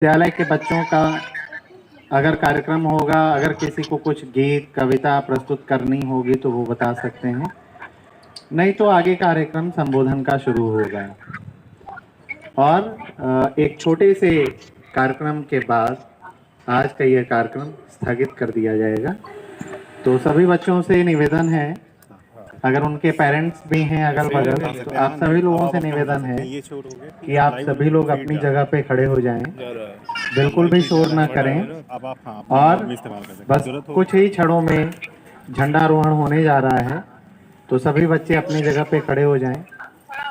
विद्यालय के बच्चों का अगर कार्यक्रम होगा, अगर किसी को कुछ गीत कविता प्रस्तुत करनी होगी तो वो बता सकते हैं, नहीं तो आगे कार्यक्रम संबोधन का शुरू होगा। और एक छोटे से कार्यक्रम के बाद आज का यह कार्यक्रम स्थगित कर दिया जाएगा। तो सभी बच्चों से निवेदन है, अगर उनके पेरेंट्स भी हैं अगल बगल, तो आप सभी लोगों से निवेदन है कि आप सभी लोग अपनी जगह पे खड़े हो जाएं, बिल्कुल भी शोर ना करें। और बस कुछ ही क्षणों में झंडारोहण होने जा रहा है, तो सभी बच्चे अपनी जगह पे खड़े हो जाएं।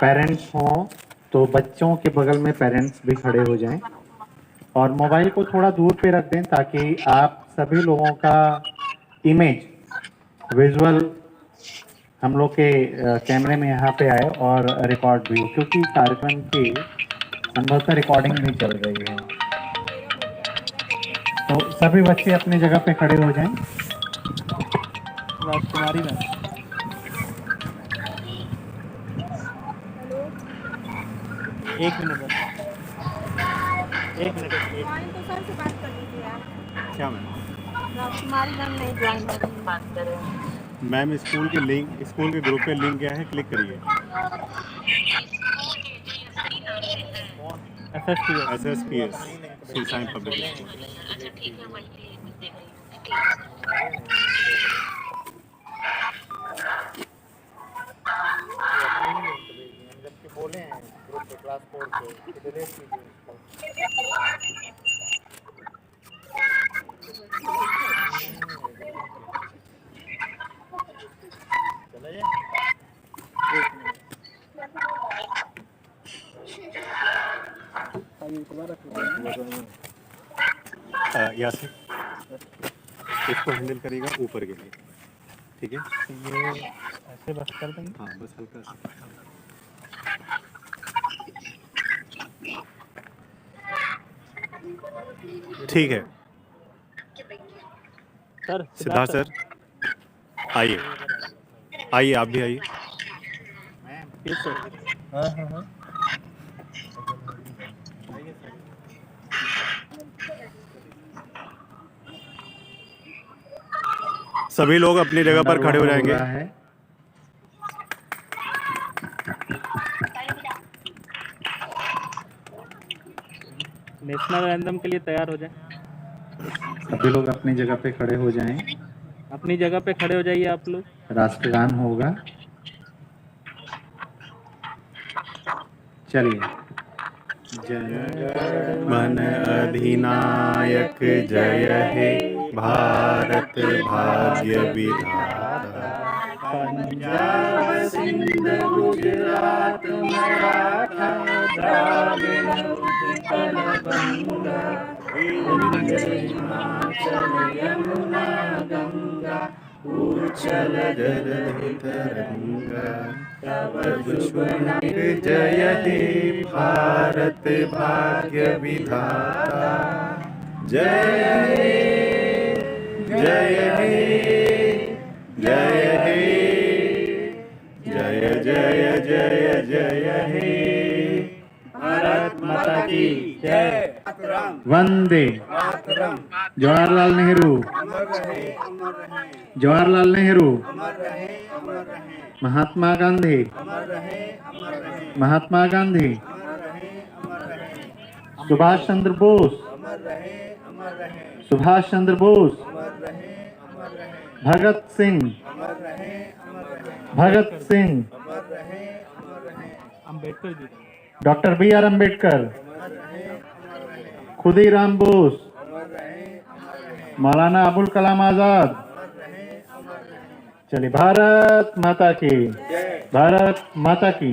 पेरेंट्स हों तो बच्चों के बगल में पेरेंट्स भी खड़े हो जाएं और मोबाइल को थोड़ा दूर पे रख दें ताकि आप सभी लोगों का इमेज विजुअल हम लोग के कैमरे में यहाँ पे आए और रिकॉर्ड भी, क्योंकि कार्यक्रम की संभवतः रिकॉर्डिंग भी चल रही है। तो सभी बच्चे अपनी जगह पे खड़े हो जाएं। राजकुमारी मैम, एक मिनट बस, एक मिनट। तो सर से बात कर लीजिए आप। क्या मैम? राजकुमारी मैम नहीं ज्वाइन कर रही बात कर रहे हैं। मैम स्कूल के ग्रुप पे लिंक गया है, क्लिक करिए। SSPS Shri Sai public school. अच्छा ठीक है, वही देख रही हूँ। जबकि बोले हैं ग्रुप पे क्लास 4 पे डिलीट कीजिए उसको। चलिए यासिर इसको हैंडल करेगा ऊपर के लिए, ठीक है? ये ऐसे बस कर देंगे। हाँ बस हल्का सा। ठीक है सर। सिद्धार्थ सर आइए, आइए आप भी आइए। हाँ। सभी लोग अपनी जगह पर खड़े हो जाएंगे। नेशनल एंथम के लिए तैयार हो जाएं। सभी लोग अपनी जगह पे खड़े हो जाएं। अपनी जगह पे खड़े हो जाइए आप लोग। राष्ट्रगान होगा, चलिए। जय मन अधिनायक जय हे भारत भाग्य विधाता, पंजाब सिंध गुजरात मराठा द्राविड़ उत्कल बंगा, विंध्य हिमाचल यमुना गंगा, उच्चल जलधि तरंगा, तब शुभ नाम जय हे भारत भाग्य विधाता, जय हे जय हे जय हे जय जय जय जय हे भारत माता की जय। वंदे जवाहरलाल नेहरू, जवाहरलाल नेहरू, महात्मा गांधी, महात्मा गांधी, सुभाष चंद्र बोस, सुभाष चंद्र बोस, भगत सिंह, भगत सिंह, अम्बेडकर जी, डॉक्टर BR अम्बेडकर, खुदीराम बोस, मौलाना अबुल कलाम आजाद। चलिए, भारत माता की, भारत माता की।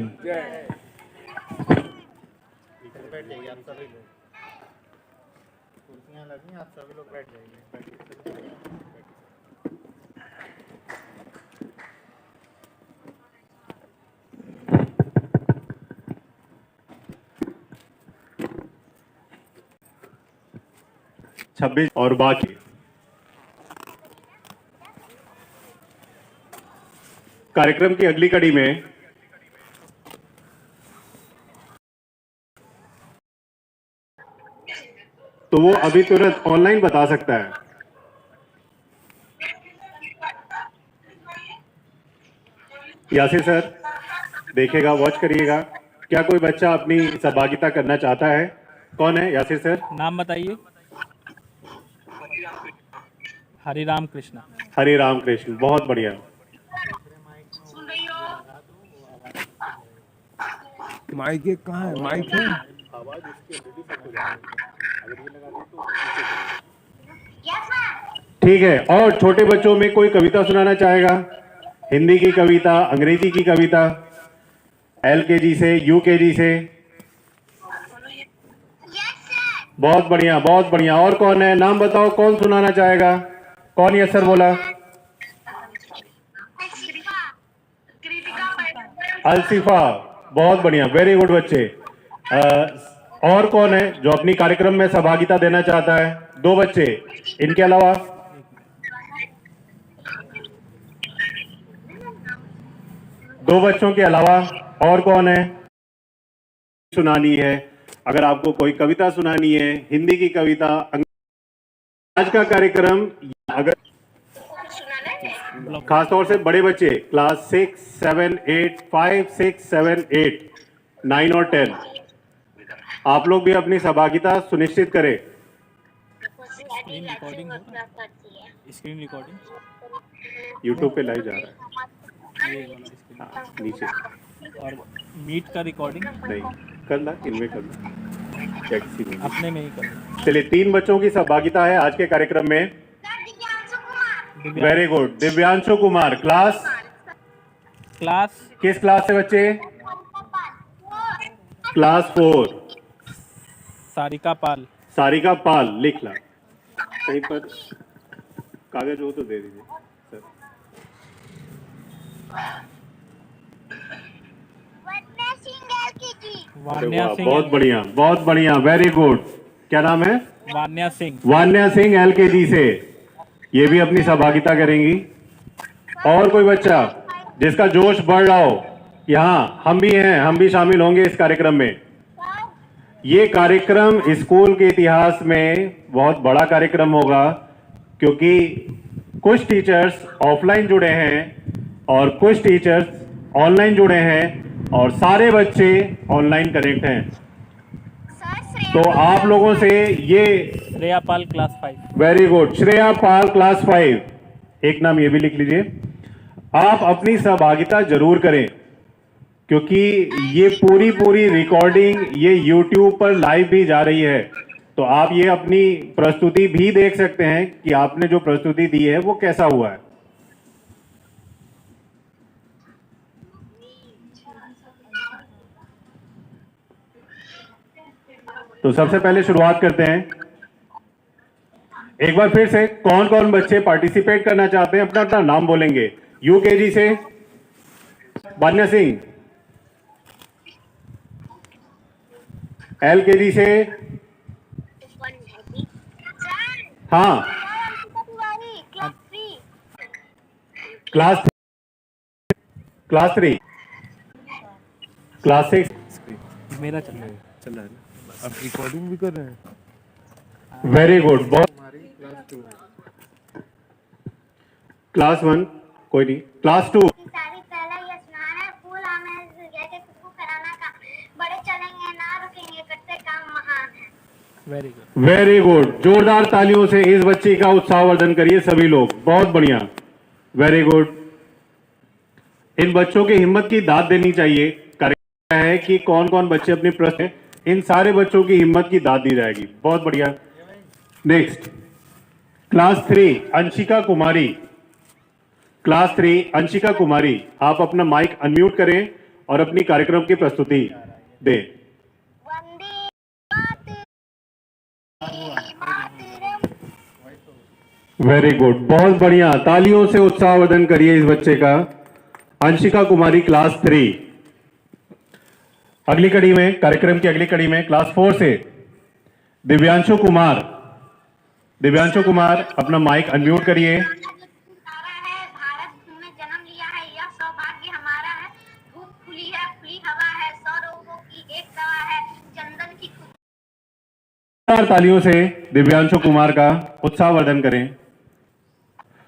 कुर्सियां लगी, आप सभी लोग बैठ जाइए। 26 और बाकी कार्यक्रम की अगली कड़ी में तो वो अभी तुरंत ऑनलाइन बता सकता है। यासिर सर देखेगा, वॉच करिएगा। क्या कोई बच्चा अपनी सहभागिता करना चाहता है? कौन है यासिर सर? नाम बताइए। हरिराम कृष्ण। हरे राम कृष्ण, बहुत बढ़िया। माइक एक कहाँ है? माइक है? ठीक है, और छोटे बच्चों में कोई कविता सुनाना चाहेगा? हिंदी की कविता, अंग्रेजी की कविता, LKG से, UKG से? बहुत बढ़िया, बहुत बढ़िया। और कौन है? नाम बताओ, कौन सुनाना चाहेगा? कौन यस सर बोला? अलसिफा, बहुत बढ़िया, वेरी गुड बच्चे। और कौन है जो अपनी कार्यक्रम में सहभागिता देना चाहता है? 2 बच्चे, इनके अलावा? दो बच्चों के अलावा और कौन है? सुनानी है, अगर आपको कोई कविता सुनानी है, हिंदी की कविता, आज का कार्यक्रम अगर खासतौर से बड़े बच्चे क्लास 6, 7, 8, 5, 6, 7, 8, 9 और 10, आप लोग भी अपनी सहभागिता सुनिश्चित करें। स्क्रीन रिकॉर्डिंग हो रहा है? स्क्रीन रिकॉर्डिंग YouTube पे लाइव जा रहा है। ये वाला स्क्रीन हाँ, नीचे और मीट का रिकॉर्डिंग नहीं करना, इनमें करना या किसी में। अपने में ही कर। चलिए, 3 बच्चों की सहभागिता है आज के कार्यक्रम में। Very good. Divyanshu Kumar, class किस क्लास से बच्चे? क्लास 4। सारिका पाल। सारिका पाल, लिख ला कहीं पर, कागज हो तो दे दीजिए सर। वान्या सिंह। बहुत बढ़िया, बहुत बढ़िया, वेरी गुड। क्या नाम है? वान्या सिंह। वान्या सिंह LKG से, ये भी अपनी सहभागिता करेंगी। और कोई बच्चा जिसका जोश बढ़ रहा हो? यहाँ हम भी हैं, हम भी शामिल होंगे इस कार्यक्रम में। ये कार्यक्रम स्कूल के इतिहास में बहुत बड़ा कार्यक्रम होगा, क्योंकि कुछ टीचर्स ऑफलाइन जुड़े हैं और कुछ टीचर्स ऑनलाइन जुड़े हैं और सारे बच्चे ऑनलाइन कनेक्ट हैं। तो आप लोगों से ये श्रेया पाल क्लास 5। वेरी गुड, श्रेया पाल क्लास 5, एक नाम ये भी लिख लीजिए। आप अपनी सहभागिता जरूर करें, क्योंकि ये पूरी रिकॉर्डिंग ये YouTube पर लाइव भी जा रही है। तो आप ये अपनी प्रस्तुति भी देख सकते हैं कि आपने जो प्रस्तुति दी है वो कैसा हुआ है। तो सबसे पहले शुरुआत करते हैं। एक बार फिर से कौन कौन बच्चे पार्टिसिपेट करना चाहते हैं, अपना अपना नाम बोलेंगे। UKG से वान्या सिंह, LKG से हाँ, क्लास 3, क्लास 6, मेरा चल रहा है। चल रहा है ना? अब रिकॉर्डिंग भी कर रहे हैं। Very good. बहुत क्लास 1 कोई नहीं, class 2 very good. Very good. जोरदार तालियों से इस बच्चे का उत्साहवर्धन करिए सभी लोग, बहुत बढ़िया, वेरी गुड। इन बच्चों की हिम्मत की दाद देनी चाहिए। कार्यक्रम है कि कौन कौन बच्चे अपने प्रश्न, इन सारे बच्चों की हिम्मत की दाद दी जाएगी, बहुत बढ़िया। नेक्स्ट क्लास 3 अंशिका कुमारी, क्लास 3 अंशिका कुमारी, आप अपना माइक अनम्यूट करें और अपनी कार्यक्रम की प्रस्तुति दें। वेरी गुड, बहुत बढ़िया, तालियों से उत्साहवर्धन करिए इस बच्चे का। अंशिका कुमारी क्लास 3। अगली कड़ी में, कार्यक्रम की अगली कड़ी में क्लास 4 से दिव्यांशु कुमार। दिव्यांशु कुमार अपना माइक अनम्यूट करिए। जोरदार तालियों से दिव्यांशु कुमार का उत्साहवर्धन करें।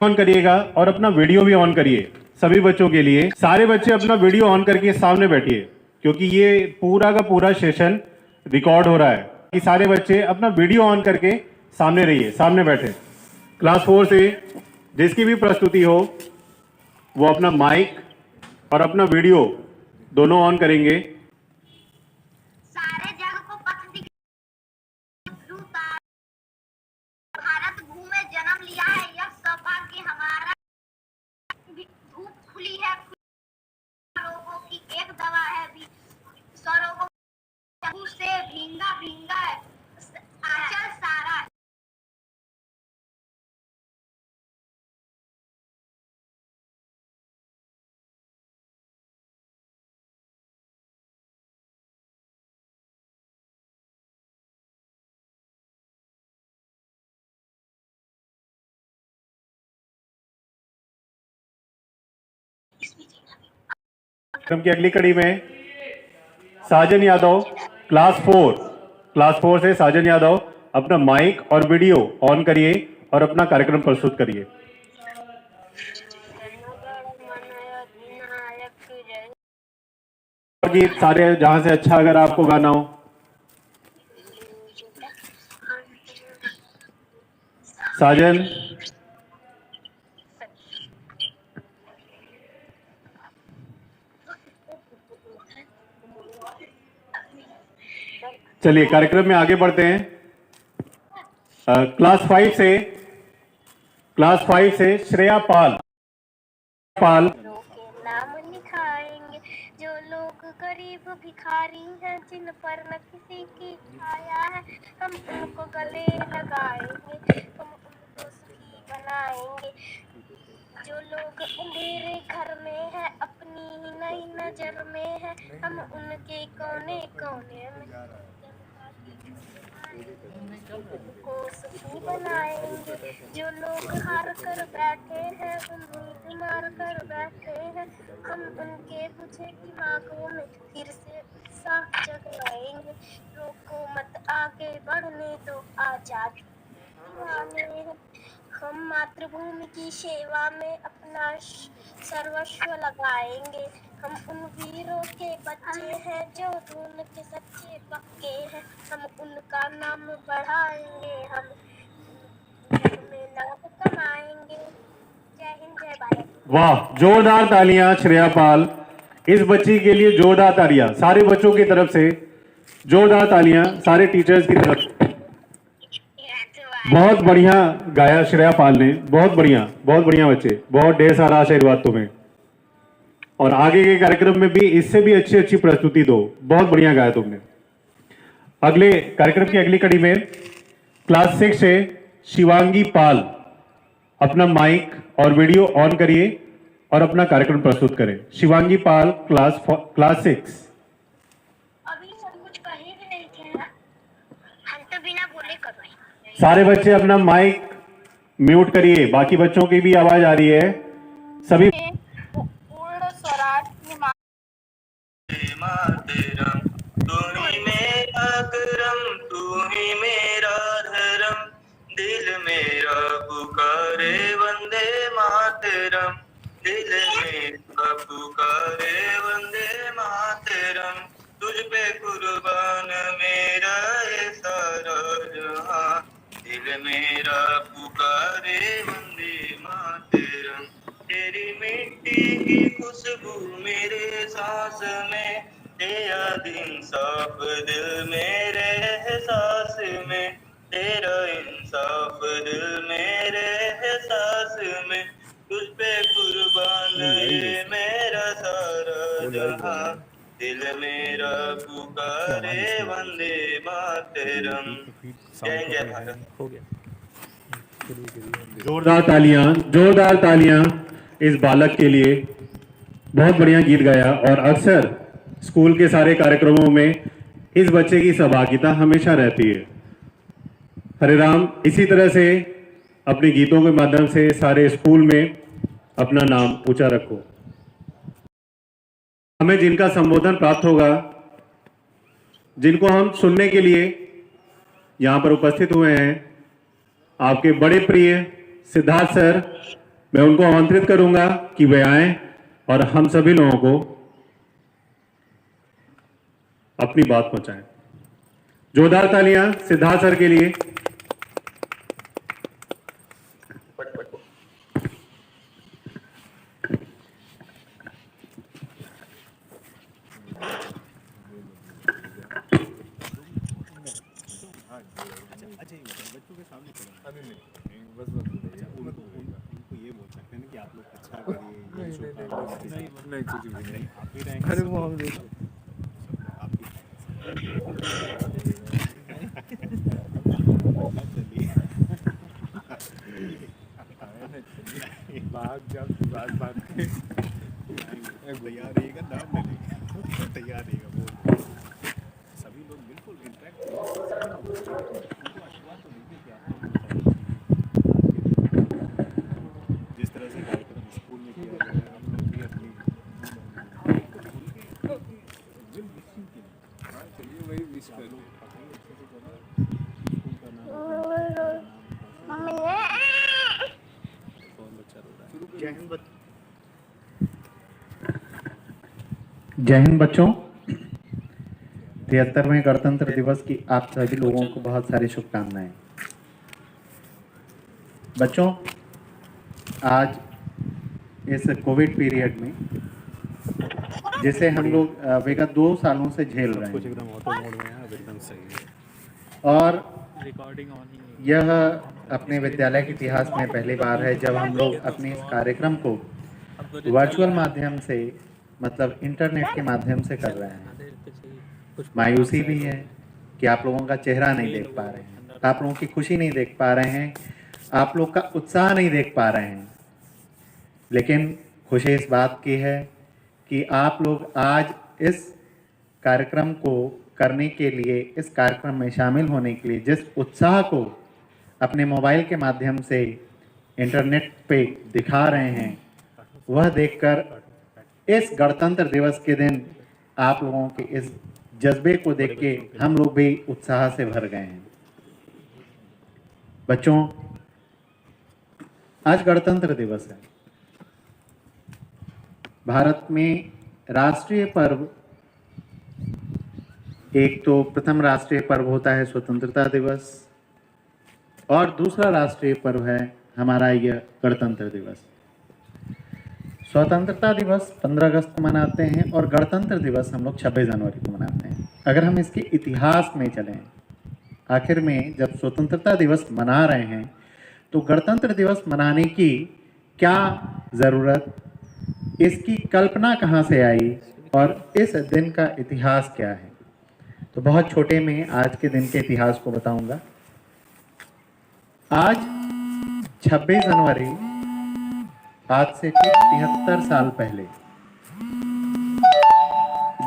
ऑन करिएगा और अपना वीडियो भी ऑन करिए सभी बच्चों के लिए। सारे बच्चे अपना वीडियो ऑन करके सामने बैठिए, क्योंकि ये पूरा का पूरा सेशन रिकॉर्ड हो रहा है। कि सारे बच्चे अपना वीडियो ऑन करके सामने रहिए, सामने बैठे। क्लास 4 से जिसकी भी प्रस्तुति हो वो अपना माइक और अपना वीडियो दोनों ऑन करेंगे। सारे जग को पथ दिखा, भारत भूमि में जन्म लिया है, यह सौभाग्य हमारा। धूप खुली है, रोगों की एक दवा है, स्वरोगों से भींगा भींगा है आंचल सारा। कार्यक्रम की अगली कड़ी में साजन यादव क्लास 4 से साजन यादव अपना माइक और वीडियो ऑन करिए और अपना कार्यक्रम प्रस्तुत करिए। गीत सारे जहां से अच्छा अगर आपको गाना हो। साजन चलिए कार्यक्रम में आगे बढ़ते हैं। क्लास 5 से श्रेया पाल के नाम लिखाएंगे, जो लोग गरीब भिखारी हैं, जिन पर न किसी की छाया है, हम उनको गले लगाएंगे, हम उनको सुखी बनाएंगे। जो लोग अंधेरे घर में है, अपनी ही नई नजर में है, हम उनके कोने कोने में को सुखी बनाएंगे। जो लोग हार कर बैठे हैं, उम्मीद मार कर बैठे हैं, हम उनके बुझे दिमागों में फिर से उत्साह जगाएंगे। रोको मत, आगे बढ़ने दो, आजादी दीवाने हैं। हम मातृभूमि की सेवा में अपना सर्वस्व लगाएंगे। हम उन वीरों के बच्चे हैं जो खून के सच्चे पक्के हैं, हम उनका नाम बढ़ाएंगे, हम में नाम कमाएंगे। जय हिंद, जय भारत। वाह, जोरदार तालियां श्रेया पाल। इस बच्ची के लिए जोरदार तालियां सारे बच्चों की तरफ से, जोरदार तालियां सारे टीचर्स की तरफ से। बहुत बढ़िया गाया श्रेया पाल ने, बहुत बढ़िया बच्चे, बहुत ढेर सारा आशीर्वाद तुम्हें। और आगे के कार्यक्रम में भी इससे भी अच्छी प्रस्तुति दो। बहुत बढ़िया गाया तुमने। अगले कार्यक्रम की अगली कड़ी में क्लास 6 से शिवांगी पाल अपना माइक और वीडियो ऑन करिए और अपना कार्यक्रम प्रस्तुत करें। शिवांगी पाल क्लास 6। अभी सब कुछ कहीं भी नहीं थे, हम तो बिना बोले कर रहे हैं। सारे बच्चे अपना माइक म्यूट करिए, बाकी बच्चों की भी आवाज आ रही है। सभी पूर्ण स्वराट की मातरम, तू ही मेरा करम, तू ही मेरा धर्म, दिल मेरा पुकारे वंदे मातरम, दिल मेरा पुकारे वंदे मातरम, तुझ पे कुर्बान मेरा ये सारा जहां, दिल मेरा पुकारे वंदे मातरम। तेरी मिट्टी की खुशबू मेरे सांस में, तेरा इंसाफ दिल मेरे एहसास में, तेरा इंसाफ दिल मेरे एहसास में, तुझ पे कुर्बान ये मेरा सारा जहां, दिल मेरा पुकारे वंदे मातरम। जय जय भारत। हो गया। जोरदार तालियां इस बालक के लिए। बहुत बढ़िया गीत गाया। और अक्सर स्कूल के सारे कार्यक्रमों में इस बच्चे की सहभागिता हमेशा रहती है। हरे राम, इसी तरह से अपने गीतों के माध्यम से सारे स्कूल में अपना नाम ऊंचा रखो। हमें जिनका संबोधन प्राप्त होगा, जिनको हम सुनने के लिए यहाँ पर उपस्थित हुए हैं आपके बड़े प्रिय सिद्धार्थ सर, मैं उनको आमंत्रित करूंगा कि वे आएं और हम सभी लोगों को अपनी बात पहुंचाएं। जोरदार तालियां सिद्धार्थ सर के लिए। नहीं कुछ भी नहीं। अरे वो हम लोग बात जब बात तैयार रहेगा, नाम ले लेगा, तैयार रहेगा वो सभी लोग बिल्कुल इंटरेक्ट जिस तरह से कार्यक्रम स्कूल में किया गया है, हम लोग भी अपनी चलिए वही विश कर लो। जय हिंद बच्चों। 73वें गणतंत्र दिवस की आप सभी लोगों को बहुत सारी शुभकामनाएं। बच्चों, आज इस कोविड पीरियड में जिसे हम लोग विगत 2 सालों से झेल रहे हैं और रिकॉर्डिंग ऑन ही यह अपने विद्यालय के इतिहास में पहली बार है जब हम लोग अपने इस कार्यक्रम को वर्चुअल माध्यम से, मतलब इंटरनेट के माध्यम से कर रहे हैं। मायूसी भी है कि आप लोगों का चेहरा नहीं देख पा रहे हैं, आप लोगों की खुशी नहीं देख पा रहे हैं, आप लोग का उत्साह नहीं देख पा रहे हैं। लेकिन खुशी इस बात की है कि आप लोग आज इस कार्यक्रम को करने के लिए, इस कार्यक्रम में शामिल होने के लिए जिस उत्साह को अपने मोबाइल के माध्यम से इंटरनेट पे दिखा रहे हैं, वह देखकर इस गणतंत्र दिवस के दिन आप लोगों के इस जज्बे को देख के हम लोग भी उत्साह से भर गए हैं। बच्चों, आज गणतंत्र दिवस है। भारत में राष्ट्रीय पर्व, एक तो प्रथम राष्ट्रीय पर्व होता है स्वतंत्रता दिवस और दूसरा राष्ट्रीय पर्व है हमारा यह गणतंत्र दिवस। स्वतंत्रता दिवस 15 अगस्त को मनाते हैं और गणतंत्र दिवस हम लोग 26 जनवरी को मनाते हैं। अगर हम इसके इतिहास में चलें, आखिर में जब स्वतंत्रता दिवस मना रहे हैं तो गणतंत्र दिवस मनाने की क्या ज़रूरत, इसकी कल्पना कहाँ से आई और इस दिन का इतिहास क्या है, तो बहुत छोटे में आज के दिन के इतिहास को बताऊंगा। आज 26 जनवरी, आज से 73 साल पहले,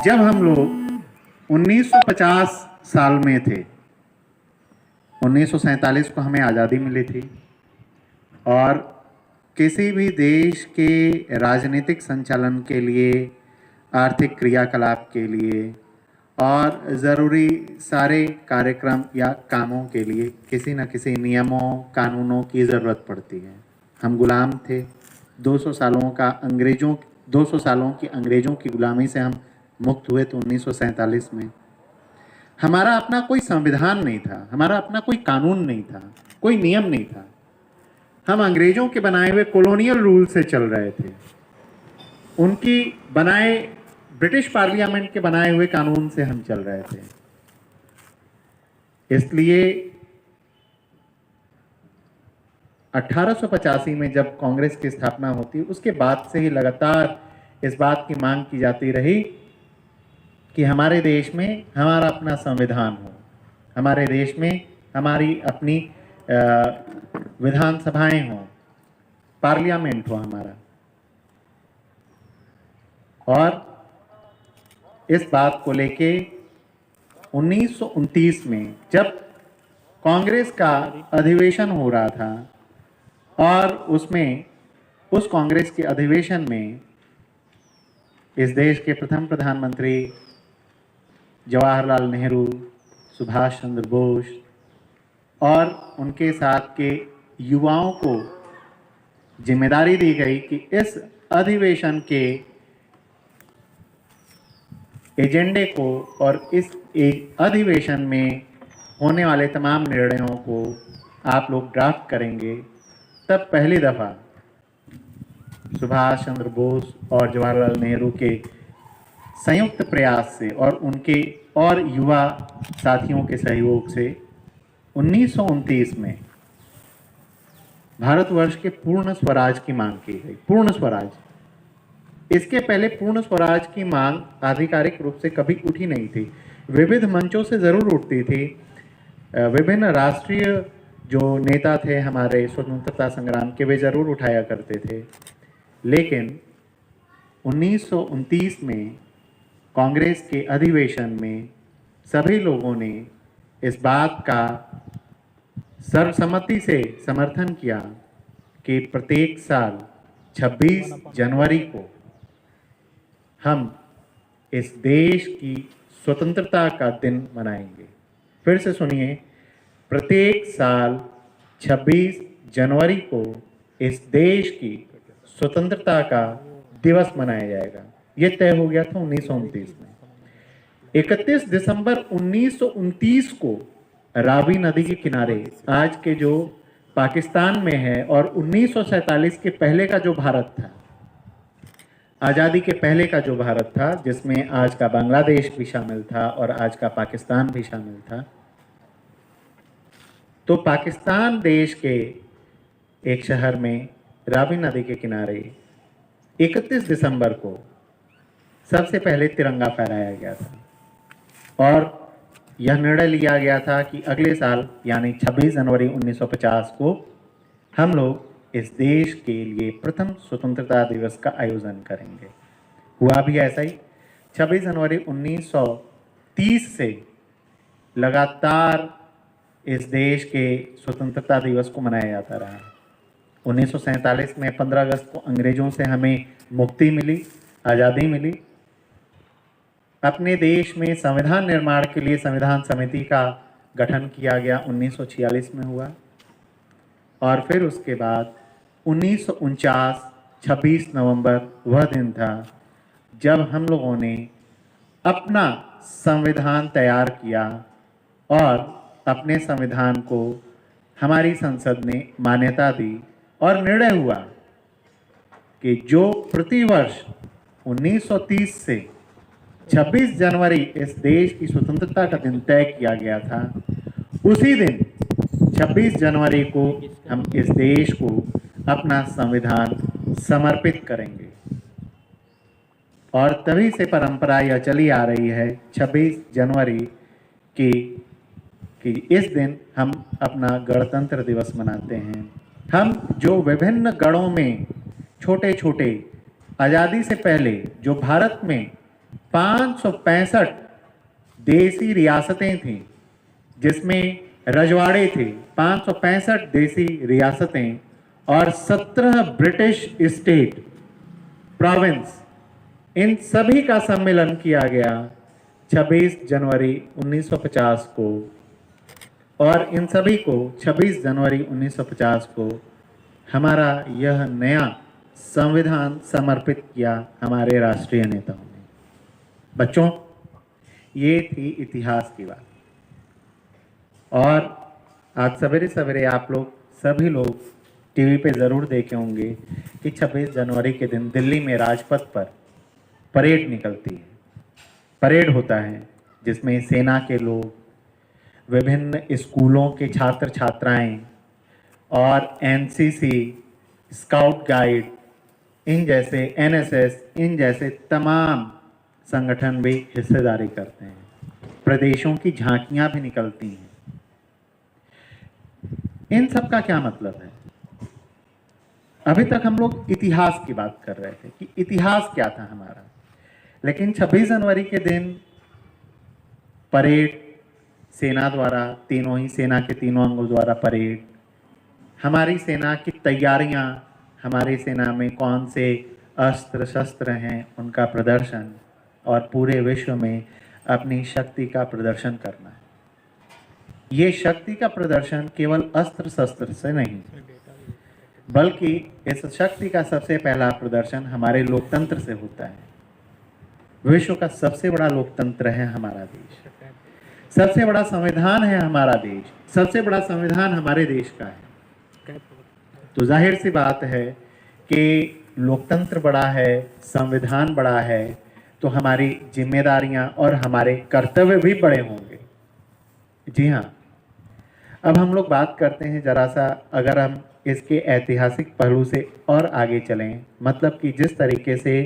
जब हम लोग 1950 साल में थे, 1947 को हमें आज़ादी मिली थी और किसी भी देश के राजनीतिक संचालन के लिए, आर्थिक क्रियाकलाप के लिए और ज़रूरी सारे कार्यक्रम या कामों के लिए किसी न किसी नियमों, कानूनों की ज़रूरत पड़ती है। हम गुलाम थे। 200 सालों की अंग्रेज़ों की गुलामी से हम मुक्त हुए थे 1947 में। हमारा अपना कोई संविधान नहीं था, हमारा अपना कोई कानून नहीं था, कोई नियम नहीं था। हम अंग्रेज़ों के बनाए हुए कॉलोनियल रूल से चल रहे थे, उनकी बनाए ब्रिटिश पार्लियामेंट के बनाए हुए कानून से हम चल रहे थे। इसलिए 1885 में जब कांग्रेस की स्थापना होती, उसके बाद से ही लगातार इस बात की मांग की जाती रही कि हमारे देश में हमारा अपना संविधान हो, हमारे देश में हमारी अपनी विधानसभाएं हों, पार्लियामेंट हो हमारा। और इस बात को लेके 1929 में जब कांग्रेस का अधिवेशन हो रहा था और उसमें, उस कांग्रेस के अधिवेशन में इस देश के प्रथम प्रधानमंत्री जवाहरलाल नेहरू, सुभाष चंद्र बोस, और उनके साथ के युवाओं को जिम्मेदारी दी गई कि इस अधिवेशन के एजेंडे को और इस अधिवेशन में होने वाले तमाम निर्णयों को आप लोग ड्राफ्ट करेंगे। तब पहली दफ़ा सुभाष चंद्र बोस और जवाहरलाल नेहरू के संयुक्त प्रयास से और उनके और युवा साथियों के सहयोग से 1929 में भारतवर्ष के पूर्ण स्वराज की मांग की गई। पूर्ण स्वराज, इसके पहले पूर्ण स्वराज की मांग आधिकारिक रूप से कभी उठी नहीं थी। विविध मंचों से ज़रूर उठती थी। विभिन्न राष्ट्रीय जो नेता थे हमारे स्वतंत्रता संग्राम के, वे ज़रूर उठाया करते थे। लेकिन 1929 में कांग्रेस के अधिवेशन में सभी लोगों ने इस बात का सर्वसम्मति से समर्थन किया कि प्रत्येक साल 26 जनवरी को हम इस देश की स्वतंत्रता का दिन मनाएंगे। फिर से सुनिए, प्रत्येक साल 26 जनवरी को इस देश की स्वतंत्रता का दिवस मनाया जाएगा। ये तय हो गया था 1929 में। 31 दिसंबर 1929 को रावी नदी के किनारे, आज के जो पाकिस्तान में है, और 1947 के पहले का जो भारत था, आज़ादी के पहले का जो भारत था, जिसमें आज का बांग्लादेश भी शामिल था और आज का पाकिस्तान भी शामिल था, तो पाकिस्तान देश के एक शहर में रावी नदी के किनारे 31 दिसंबर को सबसे पहले तिरंगा फहराया गया था और यह निर्णय लिया गया था कि अगले साल यानी 26 जनवरी 1950 को हम लोग इस देश के लिए प्रथम स्वतंत्रता दिवस का आयोजन करेंगे। हुआ भी ऐसा ही। 26 जनवरी 1930 से लगातार इस देश के स्वतंत्रता दिवस को मनाया जाता रहा। 1947 में 15 अगस्त को अंग्रेज़ों से हमें मुक्ति मिली, आज़ादी मिली। अपने देश में संविधान निर्माण के लिए संविधान समिति का गठन किया गया, 1946 में हुआ। और फिर उसके बाद 1949 26 नवंबर वह दिन था जब हम लोगों ने अपना संविधान तैयार किया और अपने संविधान को हमारी संसद ने मान्यता दी और निर्णय हुआ कि जो प्रतिवर्ष 1930 से 26 जनवरी इस देश की स्वतंत्रता का दिन तय किया गया था, उसी दिन 26 जनवरी को हम इस देश को अपना संविधान समर्पित करेंगे। और तभी से परंपरा यह चली आ रही है 26 जनवरी कि इस दिन हम अपना गणतंत्र दिवस मनाते हैं। हम जो विभिन्न गणों में छोटे छोटे आज़ादी से पहले जो भारत में 565 देसी रियासतें थीं, जिसमें रजवाड़े थे, 565 देसी रियासतें और 17 ब्रिटिश स्टेट प्रोविंस, इन सभी का सम्मेलन किया गया 26 जनवरी 1950 को। और इन सभी को 26 जनवरी 1950 को हमारा यह नया संविधान समर्पित किया हमारे राष्ट्रीय नेताओं ने। बच्चों, ये थी इतिहास की बात। और आज सवेरे सवेरे आप लोग सभी लोग टीवी पे ज़रूर देखे होंगे कि 26 जनवरी के दिन दिल्ली में राजपथ पर परेड निकलती है। परेड होता है जिसमें सेना के लोग, विभिन्न स्कूलों के छात्र छात्राएं और एनसीसी, स्काउट गाइड, इन जैसे एनएसएस, इन जैसे तमाम संगठन भी हिस्सेदारी करते हैं। प्रदेशों की झांकियां भी निकलती हैं। इन सब का क्या मतलब है? अभी तक हम लोग इतिहास की बात कर रहे थे कि इतिहास क्या था हमारा, लेकिन 26 जनवरी के दिन परेड सेना द्वारा, तीनों ही सेना के तीनों अंगों द्वारा परेड, हमारी सेना की तैयारियां, हमारी सेना में कौन से अस्त्र शस्त्र हैं उनका प्रदर्शन और पूरे विश्व में अपनी शक्ति का प्रदर्शन करना है। ये शक्ति का प्रदर्शन केवल अस्त्र शस्त्र से नहीं, बल्कि इस शक्ति का सबसे पहला प्रदर्शन हमारे लोकतंत्र से होता है। विश्व का सबसे बड़ा लोकतंत्र है हमारा देश, सबसे बड़ा संविधान है हमारा देश, सबसे बड़ा संविधान हमारे देश का है। तो जाहिर सी बात है कि लोकतंत्र बड़ा है, संविधान बड़ा है, तो हमारी जिम्मेदारियां और हमारे कर्तव्य भी बड़े होंगे। जी हाँ, अब हम लोग बात करते हैं जरा सा, अगर हम इसके ऐतिहासिक पहलू से और आगे चलें, मतलब कि जिस तरीके से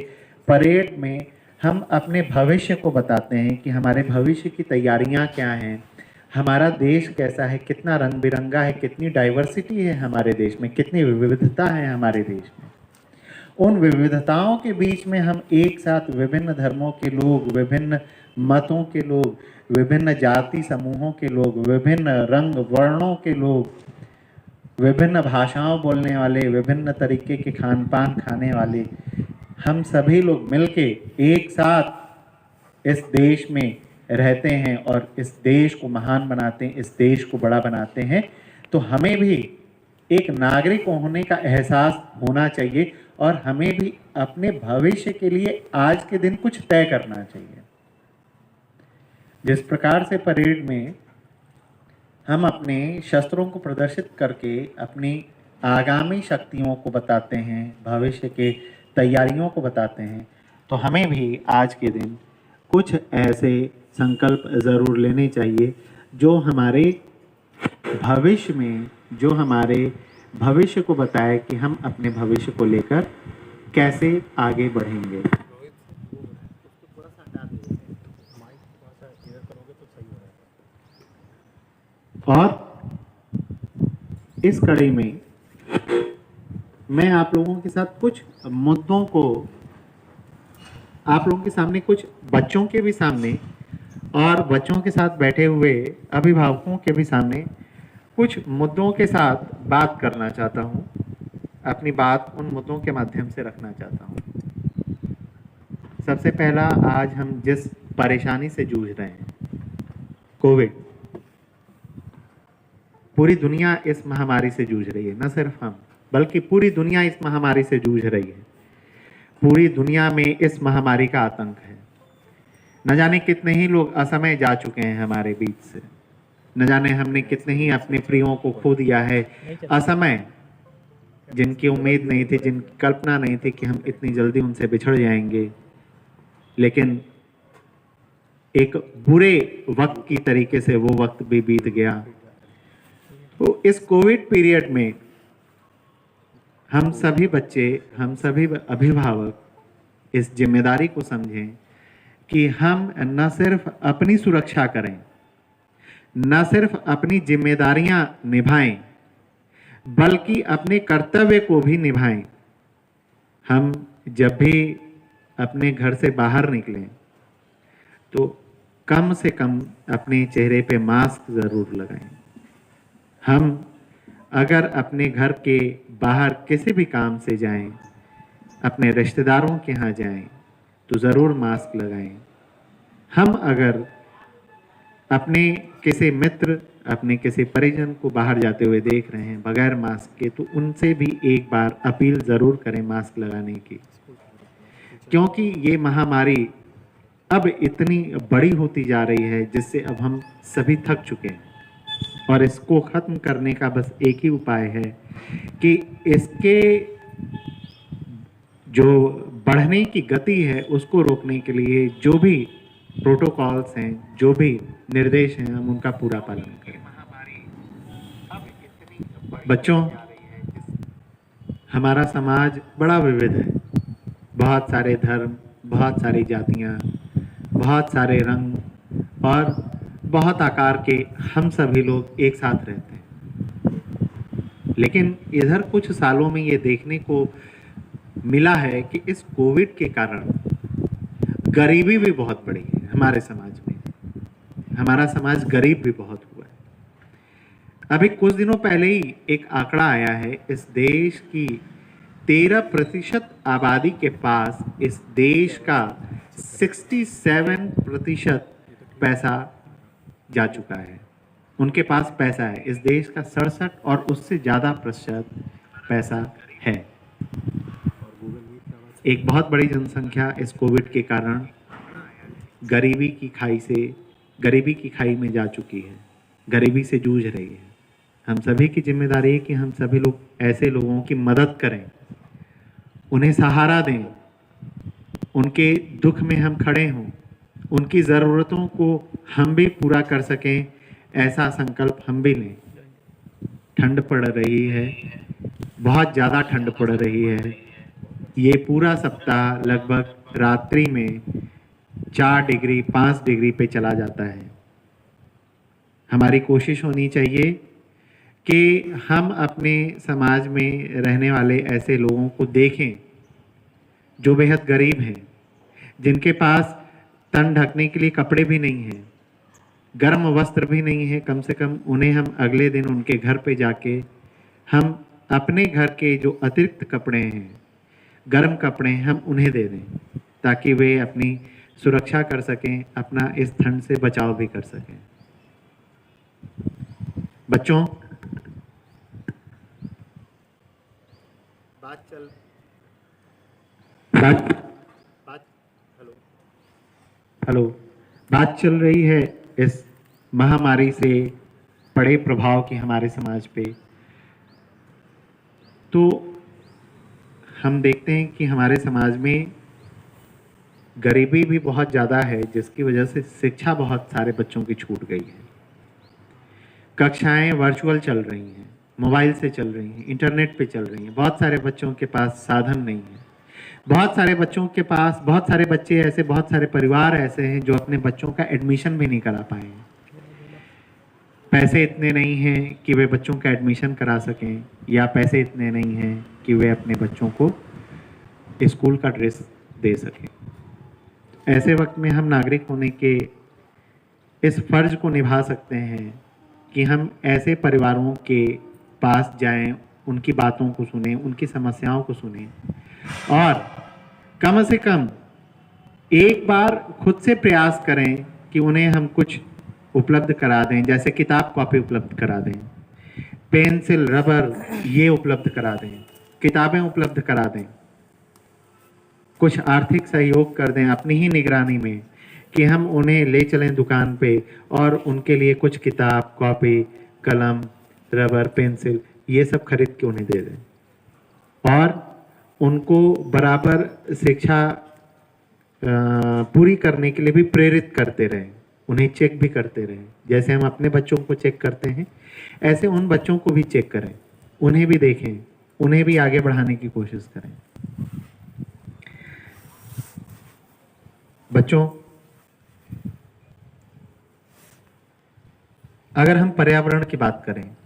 परेड में हम अपने भविष्य को बताते हैं कि हमारे भविष्य की तैयारियां क्या हैं, हमारा देश कैसा है, कितना रंग बिरंगा है, कितनी डाइवर्सिटी है हमारे देश में, कितनी विविधता है हमारे देश में। उन विविधताओं के बीच में हम एक साथ विभिन्न धर्मों के लोग, विभिन्न मतों के लोग, विभिन्न जाति समूहों के लोग, विभिन्न रंग वर्णों के लोग, विभिन्न भाषाओं बोलने वाले, विभिन्न तरीके के खान पान खाने वाले, हम सभी लोग मिलके एक साथ इस देश में रहते हैं और इस देश को महान बनाते हैं, इस देश को बड़ा बनाते हैं। तो हमें भी एक नागरिक होने का एहसास होना चाहिए और हमें भी अपने भविष्य के लिए आज के दिन कुछ तय करना चाहिए। जिस प्रकार से परेड में हम अपने शस्त्रों को प्रदर्शित करके अपनी आगामी शक्तियों को बताते हैं, भविष्य के तैयारियों को बताते हैं, तो हमें भी आज के दिन कुछ ऐसे संकल्प ज़रूर लेने चाहिए जो हमारे भविष्य में, जो हमारे भविष्य को बताए कि हम अपने भविष्य को लेकर कैसे आगे बढ़ेंगे। और इस कड़ी में मैं आप लोगों के साथ कुछ मुद्दों को, आप लोगों के सामने, कुछ बच्चों के भी सामने और बच्चों के साथ बैठे हुए अभिभावकों के भी सामने कुछ मुद्दों के साथ बात करना चाहता हूँ। अपनी बात उन मुद्दों के माध्यम से रखना चाहता हूँ। सबसे पहला, आज हम जिस परेशानी से जूझ रहे हैं, कोविड, पूरी दुनिया इस महामारी से जूझ रही है। न सिर्फ हम, बल्कि पूरी दुनिया इस महामारी से जूझ रही है। पूरी दुनिया में इस महामारी का आतंक है। न जाने कितने ही लोग असमय जा चुके हैं हमारे बीच से, न जाने हमने कितने ही अपने प्रियों को खो दिया है असमय, जिनकी उम्मीद नहीं थी, जिनकी कल्पना नहीं थी कि हम इतनी जल्दी उनसे बिछड़ जाएंगे। लेकिन एक बुरे वक्त की तरीके से वो वक्त भी बीत गया। तो इस कोविड पीरियड में हम सभी बच्चे, हम सभी अभिभावक इस जिम्मेदारी को समझें कि हम न सिर्फ अपनी सुरक्षा करें, न सिर्फ अपनी जिम्मेदारियां निभाएं, बल्कि अपने कर्तव्य को भी निभाएं। हम जब भी अपने घर से बाहर निकलें तो कम से कम अपने चेहरे पे मास्क ज़रूर लगाएं। हम अगर अपने घर के बाहर किसी भी काम से जाएं, अपने रिश्तेदारों के यहाँ जाएं, तो ज़रूर मास्क लगाएं। हम अगर अपने किसी मित्र, अपने किसी परिजन को बाहर जाते हुए देख रहे हैं बगैर मास्क के, तो उनसे भी एक बार अपील ज़रूर करें मास्क लगाने की, क्योंकि ये महामारी अब इतनी बड़ी होती जा रही है जिससे अब हम सभी थक चुके हैं। और इसको ख़त्म करने का बस एक ही उपाय है कि इसके जो बढ़ने की गति है उसको रोकने के लिए जो भी प्रोटोकॉल्स हैं, जो भी निर्देश हैं, हम उनका पूरा पालन करें। बच्चों, हमारा समाज बड़ा विविध है। बहुत सारे धर्म, बहुत सारी जातियाँ, बहुत सारे रंग और बहुत आकार के हम सभी लोग एक साथ रहते हैं। लेकिन इधर कुछ सालों में ये देखने को मिला है कि इस कोविड के कारण गरीबी भी बहुत बढ़ी है हमारे समाज में। हमारा समाज गरीब भी बहुत हुआ है। अभी कुछ दिनों पहले ही एक आंकड़ा आया है, इस देश की 13% आबादी के पास इस देश का 67% पैसा जा चुका है। उनके पास पैसा है। इस देश का 67 और उससे ज़्यादा प्रतिशत पैसा है। एक बहुत बड़ी जनसंख्या इस कोविड के कारण गरीबी की खाई में जा चुकी है, गरीबी से जूझ रही है। हम सभी की जिम्मेदारी है कि हम सभी लोग ऐसे लोगों की मदद करें, उन्हें सहारा दें, उनके दुख में हम खड़े हों, उनकी ज़रूरतों को हम भी पूरा कर सकें, ऐसा संकल्प हम भी लें। ठंड पड़ रही है, बहुत ज़्यादा ठंड पड़ रही है। ये पूरा सप्ताह लगभग रात्रि में 4 डिग्री 5 डिग्री पे चला जाता है। हमारी कोशिश होनी चाहिए कि हम अपने समाज में रहने वाले ऐसे लोगों को देखें जो बेहद गरीब हैं, जिनके पास तन ढकने के लिए कपड़े भी नहीं हैं, गर्म वस्त्र भी नहीं है। कम से कम उन्हें हम अगले दिन उनके घर पे जाके हम अपने घर के जो अतिरिक्त कपड़े हैं, गर्म कपड़े हैं, हम उन्हें दे दें ताकि वे अपनी सुरक्षा कर सकें, अपना इस ठंड से बचाव भी कर सकें। बच्चों, बात चल रही है इस महामारी से पड़े प्रभाव की हमारे समाज पे। तो हम देखते हैं कि हमारे समाज में गरीबी भी बहुत ज़्यादा है, जिसकी वजह से शिक्षा बहुत सारे बच्चों की छूट गई है। कक्षाएं वर्चुअल चल रही हैं, मोबाइल से चल रही हैं, इंटरनेट पे चल रही हैं। बहुत सारे बच्चों के पास साधन नहीं है। बहुत सारे बच्चे ऐसे, बहुत सारे परिवार ऐसे हैं जो अपने बच्चों का एडमिशन भी नहीं करा पाए हैं। पैसे इतने नहीं हैं कि वे बच्चों का एडमिशन करा सकें, या पैसे इतने नहीं हैं कि वे अपने बच्चों को स्कूल का ड्रेस दे सकें। ऐसे वक्त में हम नागरिक होने के इस फर्ज को निभा सकते हैं कि हम ऐसे परिवारों के पास जाएं, उनकी बातों को सुनें, उनकी समस्याओं को सुनें, और कम से कम एक बार खुद से प्रयास करें कि उन्हें हम कुछ उपलब्ध करा दें, जैसे किताब कॉपी उपलब्ध करा दें, पेंसिल रबर ये उपलब्ध करा दें, किताबें उपलब्ध करा दें, कुछ आर्थिक सहयोग कर दें अपनी ही निगरानी में कि हम उन्हें ले चलें दुकान पे और उनके लिए कुछ किताब कॉपी कलम रबर पेंसिल ये सब खरीद के उन्हें दे दें, और उनको बराबर शिक्षा पूरी करने के लिए भी प्रेरित करते रहें, उन्हें चेक भी करते रहें। जैसे हम अपने बच्चों को चेक करते हैं, ऐसे उन बच्चों को भी चेक करें, उन्हें भी देखें, उन्हें भी आगे बढ़ाने की कोशिश करें। बच्चों, अगर हम पर्यावरण की बात करें,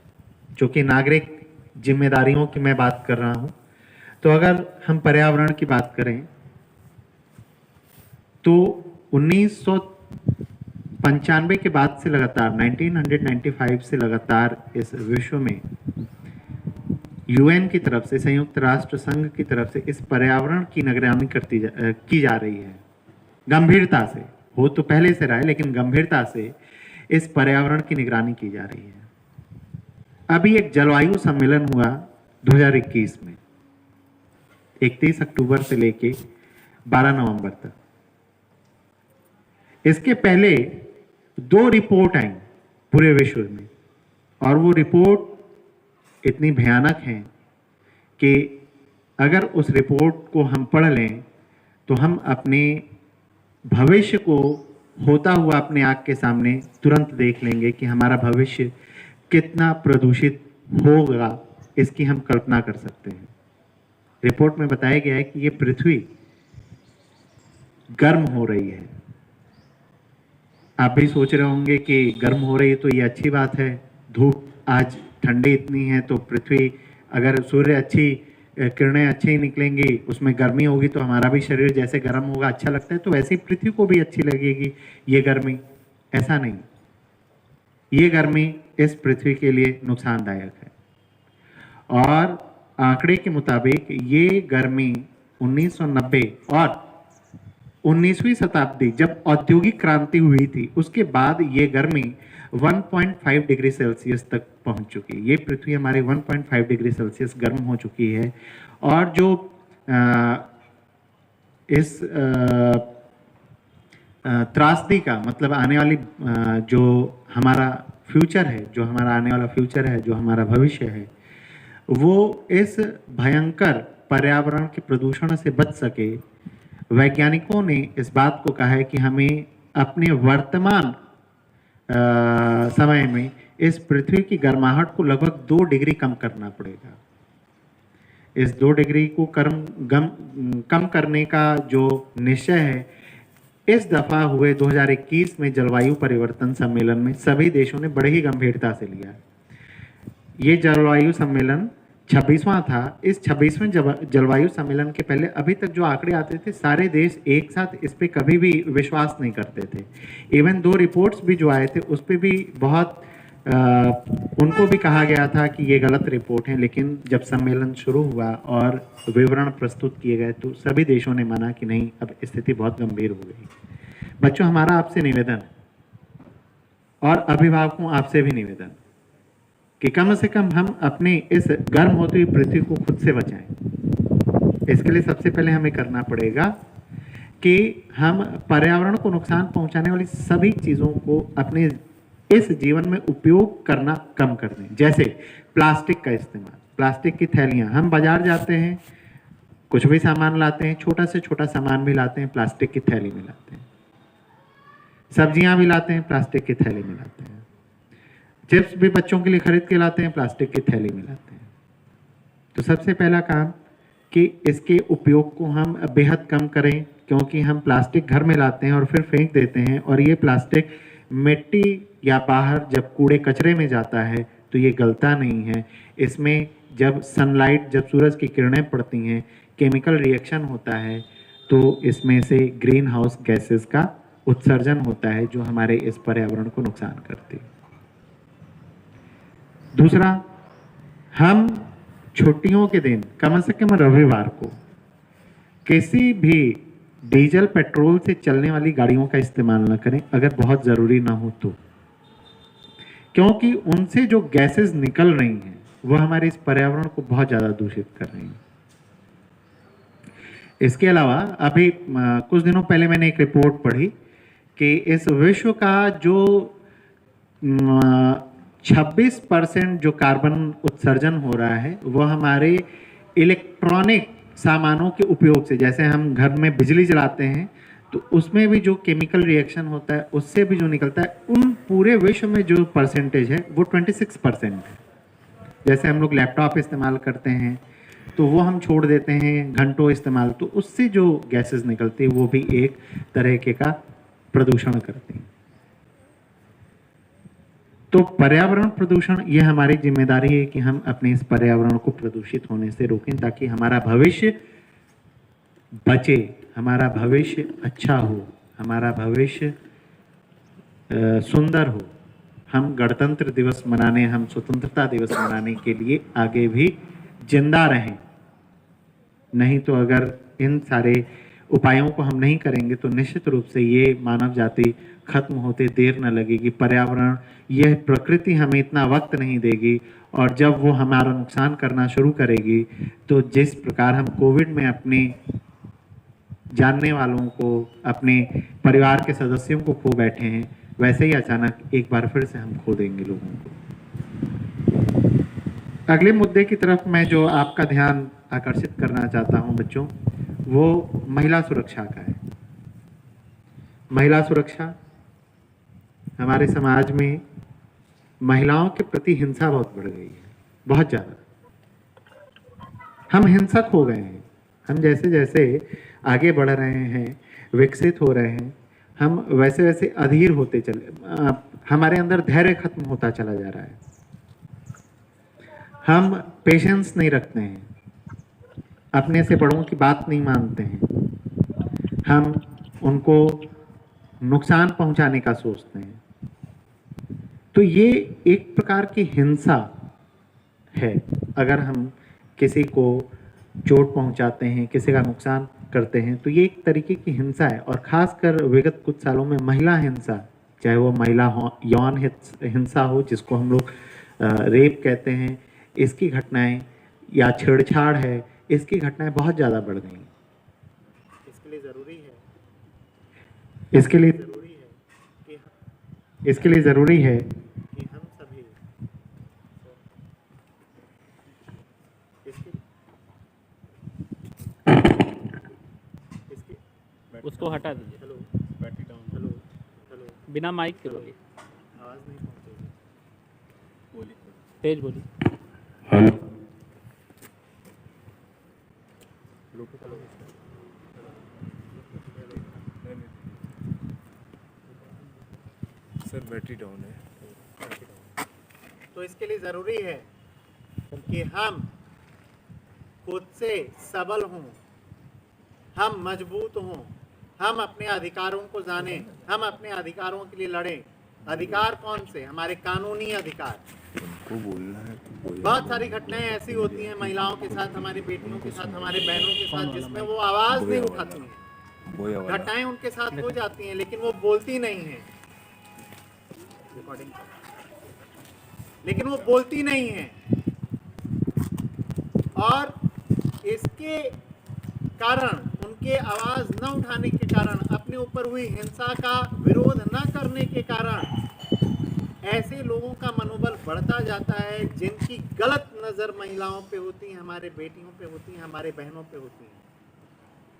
चूँकि नागरिक जिम्मेदारियों की मैं बात कर रहा हूँ, तो अगर हम पर्यावरण की बात करें तो 1995 के बाद से लगातार 1995 से लगातार इस विश्व में यूएन की तरफ से, संयुक्त राष्ट्र संघ की तरफ से इस पर्यावरण की निगरानी की जा रही है। गंभीरता से, हो तो पहले से रहा है, लेकिन गंभीरता से इस पर्यावरण की निगरानी की जा रही है। अभी एक जलवायु सम्मेलन हुआ 2021 में, 31 अक्टूबर से लेके 12 नवंबर तक। इसके पहले 2 रिपोर्ट आई पूरे विश्व में, और वो रिपोर्ट इतनी भयानक हैं कि अगर उस रिपोर्ट को हम पढ़ लें तो हम अपने भविष्य को होता हुआ अपने आँख के सामने तुरंत देख लेंगे कि हमारा भविष्य कितना प्रदूषित होगा, इसकी हम कल्पना कर सकते हैं। रिपोर्ट में बताया गया है कि ये पृथ्वी गर्म हो रही है। आप भी सोच रहे होंगे कि गर्म हो रही है तो ये अच्छी बात है, धूप आज ठंडी इतनी है तो पृथ्वी, अगर सूर्य अच्छी किरणें अच्छी निकलेंगी, उसमें गर्मी होगी तो हमारा भी शरीर जैसे गर्म होगा, अच्छा लगता है, तो वैसे ही पृथ्वी को भी अच्छी लगेगी ये गर्मी। ऐसा नहीं, ये गर्मी इस पृथ्वी के लिए नुकसानदायक है। और आंकड़े के मुताबिक ये गर्मी 1990 और 19वीं शताब्दी जब औद्योगिक क्रांति हुई थी, उसके बाद ये गर्मी 1.5 डिग्री सेल्सियस तक पहुंच चुकी है। ये पृथ्वी हमारी 1.5 डिग्री सेल्सियस गर्म हो चुकी है। और जो इस त्रासदी का मतलब आने वाली जो हमारा फ्यूचर है, जो हमारा आने वाला फ्यूचर है, जो हमारा भविष्य है, वो इस भयंकर पर्यावरण के प्रदूषण से बच सके, वैज्ञानिकों ने इस बात को कहा है कि हमें अपने वर्तमान समय में इस पृथ्वी की गर्माहट को लगभग 2 डिग्री कम करना पड़ेगा। इस 2 डिग्री को कम करने का जो निश्चय है, इस दफा हुए 2021 में जलवायु परिवर्तन सम्मेलन में सभी देशों ने बड़े ही गंभीरता से लिया। ये जलवायु सम्मेलन 26वां था। इस 26वें जलवायु सम्मेलन के पहले अभी तक जो आंकड़े आते थे, सारे देश एक साथ इस पे कभी भी विश्वास नहीं करते थे। इवन 2 रिपोर्ट्स भी जो आए थे उस पे भी बहुत उनको भी कहा गया था कि ये गलत रिपोर्ट है, लेकिन जब सम्मेलन शुरू हुआ और विवरण प्रस्तुत किए गए तो सभी देशों ने माना कि नहीं, अब स्थिति बहुत गंभीर हो गई। बच्चों, हमारा आपसे निवेदन है और अभिभावकों आपसे भी निवेदन कि कम से कम हम अपने इस गर्म होती हुई पृथ्वी को खुद से बचाएं। इसके लिए सबसे पहले हमें करना पड़ेगा कि हम पर्यावरण को नुकसान पहुंचाने वाली सभी चीज़ों को अपने इस जीवन में उपयोग करना कम कर दें। जैसे प्लास्टिक का इस्तेमाल, प्लास्टिक की थैलियाँ, हम बाजार जाते हैं, कुछ भी सामान लाते हैं, छोटा से छोटा सामान भी लाते हैं, प्लास्टिक की थैली में लाते हैं। सब्जियां भी लाते हैं, प्लास्टिक की थैली में लाते हैं। चिप्स भी बच्चों के लिए खरीद के लाते हैं, प्लास्टिक की थैली में लाते हैं। तो सबसे पहला काम कि इसके उपयोग को हम बेहद कम करें, क्योंकि हम प्लास्टिक घर में लाते हैं और फिर फेंक देते हैं, और ये प्लास्टिक मिट्टी या बाहर जब कूड़े कचरे में जाता है तो ये गलता नहीं है। इसमें जब सनलाइट, जब सूरज की किरणें पड़ती हैं, केमिकल रिएक्शन होता है, तो इसमें से ग्रीन हाउस गैसेस का उत्सर्जन होता है जो हमारे इस पर्यावरण को नुकसान करती है। दूसरा, हम छुट्टियों के दिन कम से कम रविवार को किसी भी डीजल पेट्रोल से चलने वाली गाड़ियों का इस्तेमाल न करें, अगर बहुत ज़रूरी ना हो तो, क्योंकि उनसे जो गैसेस निकल रही हैं वो हमारे इस पर्यावरण को बहुत ज़्यादा दूषित कर रही हैं। इसके अलावा अभी कुछ दिनों पहले मैंने एक रिपोर्ट पढ़ी कि इस विश्व का जो 26% जो कार्बन उत्सर्जन हो रहा है वो हमारे इलेक्ट्रॉनिक सामानों के उपयोग से, जैसे हम घर में बिजली जलाते हैं तो उसमें भी जो केमिकल रिएक्शन होता है उससे भी जो निकलता है, उन पूरे विश्व में जो परसेंटेज है वो 26% है। जैसे हम लोग लैपटॉप इस्तेमाल करते हैं तो वो हम छोड़ देते हैं घंटों इस्तेमाल, तो उससे जो गैसेस निकलती है वो भी एक तरह के का प्रदूषण करती हैं। तो पर्यावरण प्रदूषण, ये हमारी जिम्मेदारी है कि हम अपने इस पर्यावरण को प्रदूषित होने से रोकें, ताकि हमारा भविष्य बचे, हमारा भविष्य अच्छा हो, हमारा भविष्य सुंदर हो। हम गणतंत्र दिवस मनाने, हम स्वतंत्रता दिवस मनाने के लिए आगे भी जिंदा रहें। नहीं तो अगर इन सारे उपायों को हम नहीं करेंगे तो निश्चित रूप से ये मानव जाति खत्म होते देर न लगेगी। पर्यावरण, यह प्रकृति हमें इतना वक्त नहीं देगी, और जब वो हमारा नुकसान करना शुरू करेगी तो जिस प्रकार हम कोविड में अपने जानने वालों को, अपने परिवार के सदस्यों को खो बैठे हैं, वैसे ही अचानक एक बार फिर से हम खो देंगे लोगों को। अगले मुद्दे की तरफ मैं जो आपका ध्यान आकर्षित करना चाहता हूं बच्चों, वो महिला सुरक्षा का है। महिला सुरक्षा, हमारे समाज में महिलाओं के प्रति हिंसा बहुत बढ़ गई है, बहुत ज़्यादा। हम हिंसक हो गए हैं। हम जैसे जैसे आगे बढ़ रहे हैं, विकसित हो रहे हैं, हम वैसे वैसे अधीर होते चले, हमारे अंदर धैर्य खत्म होता चला जा रहा है। हम पेशेंस नहीं रखते हैं, अपने से बड़ों की बात नहीं मानते हैं, हम उनको नुकसान पहुंचाने का सोचते हैं। तो ये एक प्रकार की हिंसा है। अगर हम किसी को चोट पहुंचाते हैं, किसी का नुकसान करते हैं, तो ये एक तरीके की हिंसा है। और खासकर विगत कुछ सालों में महिला हिंसा चाहे वो महिला यौन हिंसा हो, जिसको हम लोग रेप कहते हैं, इसकी घटनाएं, या छेड़छाड़ है, इसकी घटनाएं बहुत ज़्यादा बढ़ गई हैं। इसके लिए ज़रूरी है कि हम सभी उसको हटा दीजिए। Hello battery down hello hello, बिना माइक के बोलिए, आवाज़ नहीं पहुँचेगी। बोलिए तेज बोलिए। ब्लूटूथ अलग है सर, बैटरी डाउन है। तो इसके लिए ज़रूरी है कि हम खुद से सबल हों, हम मजबूत हों, हम अपने अधिकारों को जानें, हम अपने अधिकारों के लिए लड़ें। अधिकार कौन से? हमारे कानूनी अधिकार। उनको बोलना है तो बोलिए। बहुत सारी घटनाएं ऐसी होती हैं महिलाओं के साथ, हमारी बेटियों के साथ, हमारे बहनों के साथ, जिसमें वो आवाज़ नहीं उठाती हैं। वही आवाज़। घटनाएं उनके साथ हो जाती हैं, लेकिन वो बोलती नहीं हैं। लेकिन वो बोलती नहीं हैं, और इसके कारण, उनके आवाज़ न उठाने के कारण, अपने ऊपर हुई हिंसा का विरोध न करने के कारण ऐसे लोगों का मनोबल बढ़ता जाता है, जिनकी गलत नज़र महिलाओं पे होती है, हमारे बेटियों पे होती है, हमारे बहनों पे होती है।